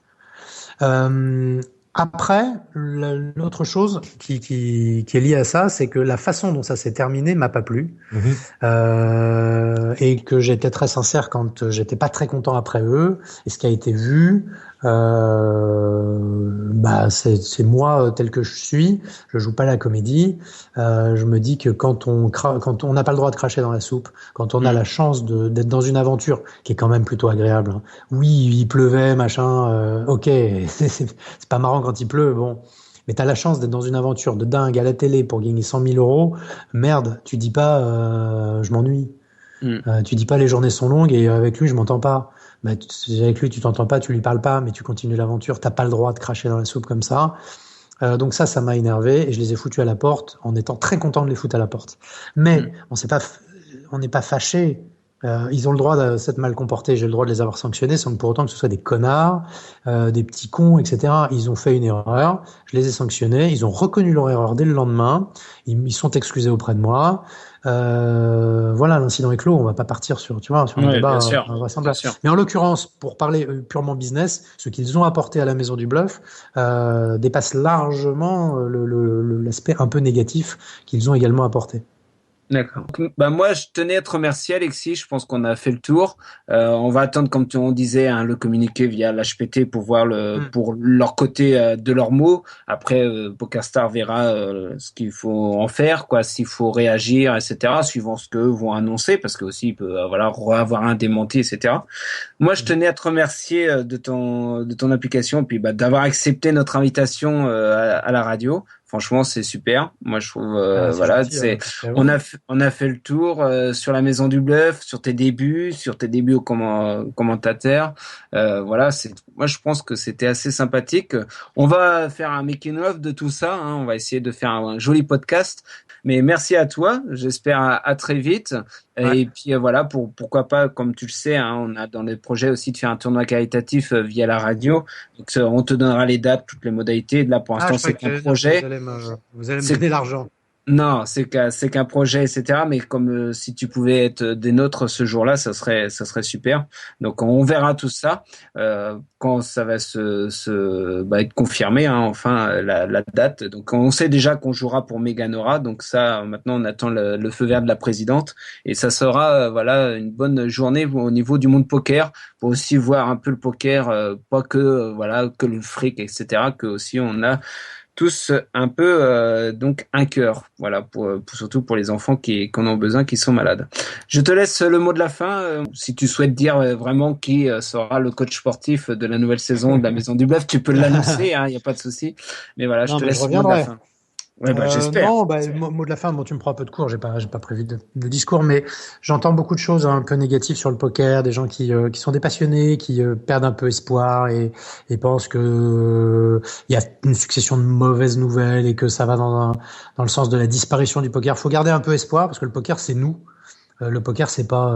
Après, l'autre chose qui est liée à ça, c'est que la façon dont ça s'est terminé m'a pas plu, et que j'étais très sincère quand j'étais pas très content après eux, et ce qui a été vu, c'est moi tel que je suis. Je joue pas la comédie. Je me dis que quand on n'a pas le droit de cracher dans la soupe, quand on a la chance d'être dans une aventure qui est quand même plutôt agréable. Oui, il pleuvait, machin. Ok, c'est pas marrant quand il pleut. Bon. Mais t'as la chance d'être dans une aventure de dingue à la télé pour gagner 100 000 euros. Merde, tu dis pas je m'ennuie. Tu dis pas les journées sont longues et avec lui je m'entends pas. Avec lui tu t'entends pas, tu lui parles pas, mais tu continues l'aventure. T'as pas le droit de cracher dans la soupe comme ça. Donc ça m'a énervé et je les ai foutus à la porte en étant très content de les foutre à la porte. Mais on n'est pas fâché. Ils ont le droit de s'être mal comportés, j'ai le droit de les avoir sanctionnés sans pour autant que ce soit des connards, des petits cons, etc. Ils ont fait une erreur, je les ai sanctionnés, ils ont reconnu leur erreur dès le lendemain, ils sont excusés auprès de moi. Voilà, l'incident est clos, on va pas partir sur un débat vraisemblable. Mais en l'occurrence, pour parler purement business, ce qu'ils ont apporté à la Maison du Bluff dépasse largement l'aspect un peu négatif qu'ils ont également apporté. D'accord. Moi, je tenais à te remercier, Alexis. Je pense qu'on a fait le tour. On va attendre, comme on disait, le communiqué via l'HPT pour voir pour leur côté de leurs mots. Après, PokerStars verra ce qu'il faut en faire, s'il faut réagir, etc., suivant ce qu'eux vont annoncer, parce que aussi il peut avoir un démenti, etc. Moi, je tenais à te remercier de ton application, puis d'avoir accepté notre invitation à la radio. Franchement, c'est super. Moi, je trouve, on a fait le tour sur la Maison du Bluff, sur tes débuts au commentateur. Moi, je pense que c'était assez sympathique. On va faire un making of de tout ça. On va essayer de faire un joli podcast. Mais merci à toi. J'espère à très vite. Ouais. Et puis pourquoi pas, comme tu le sais, on a dans les projets aussi de faire un tournoi caritatif via la radio. Donc on te donnera les dates, toutes les modalités. Là pour l'instant c'est qu'un projet. Vous allez me donner l'argent. Non, c'est qu'un projet, etc. Mais comme si tu pouvais être des nôtres ce jour-là, ça serait super. Donc on verra tout ça quand ça va être confirmé, la date. Donc on sait déjà qu'on jouera pour Meganora. Donc ça, maintenant on attend le feu vert de la présidente et ça sera une bonne journée au niveau du monde poker pour aussi voir un peu le poker, pas que que le fric, etc. Que aussi on a tous un peu donc un cœur, surtout pour les enfants qui en ont besoin, qui sont malades. Je te laisse le mot de la fin. Si tu souhaites dire vraiment qui sera le coach sportif de la nouvelle saison de la Maison du Bluff, tu peux l'annoncer, il n'y a pas de souci. Mais voilà, je te laisse le mot de la fin. Ouais, j'espère. Non, mot de la fin, tu me prends un peu de cours, j'ai pas prévu de discours, mais j'entends beaucoup de choses un peu négatives sur le poker, des gens qui sont des passionnés, qui perdent un peu espoir et pensent que il y a une succession de mauvaises nouvelles et que ça va dans le sens de la disparition du poker. Faut garder un peu espoir parce que le poker c'est nous. Le poker, c'est pas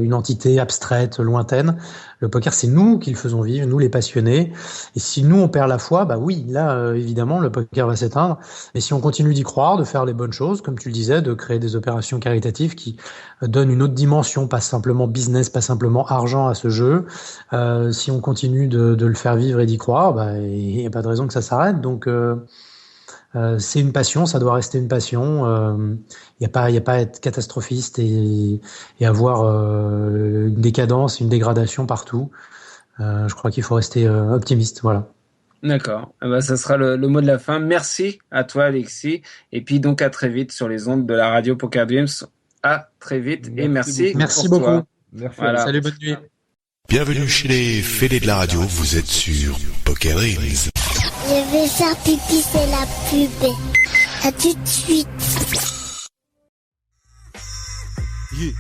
une entité abstraite, lointaine. Le poker, c'est nous qui le faisons vivre, nous les passionnés. Et si nous, on perd la foi, oui, là, évidemment, le poker va s'éteindre. Mais si on continue d'y croire, de faire les bonnes choses, comme tu le disais, de créer des opérations caritatives qui donnent une autre dimension, pas simplement business, pas simplement argent à ce jeu, si on continue de le faire vivre et d'y croire, il n'y a pas de raison que ça s'arrête. Donc, C'est une passion, ça doit rester une passion. Il y a pas à être catastrophiste et avoir une décadence, une dégradation partout. Je crois qu'il faut rester optimiste, voilà. D'accord. Ça sera le mot de la fin. Merci à toi, Alexis. Et puis donc à très vite sur les ondes de la radio Poker Dreams. À très vite et merci. Merci pour beaucoup. Toi. Merci. Voilà. Salut, bonne nuit. Bienvenue chez les Fédés de la radio, vous êtes sur Poker Dreams. Je vais faire pipi, c'est la pub. À tout de suite. Yeah.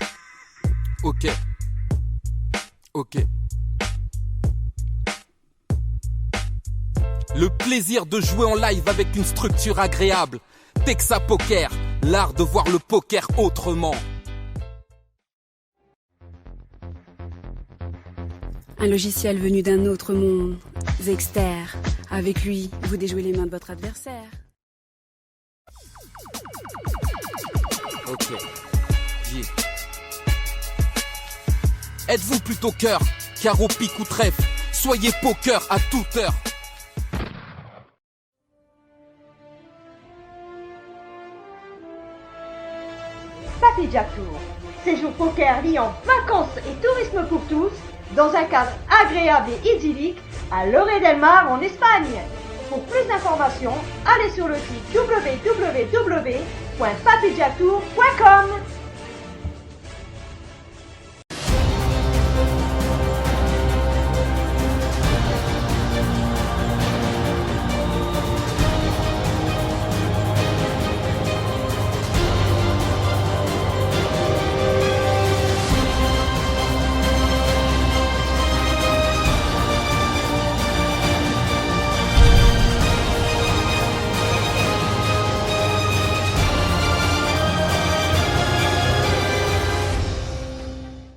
Ok. Le plaisir de jouer en live avec une structure agréable. Texa Poker, l'art de voir le poker autrement. Un logiciel venu d'un autre monde, Zexter. Avec lui, vous déjouez les mains de votre adversaire. Ok. Yeah. Êtes-vous plutôt cœur, carreau, pique ou trèfle? Soyez poker à toute heure. Papy Jack Tour, séjour poker liant vacances et tourisme pour tous, dans un cadre agréable et idyllique à Lloret del Mar en Espagne. Pour plus d'informations, allez sur le site www.papyjacktour.com.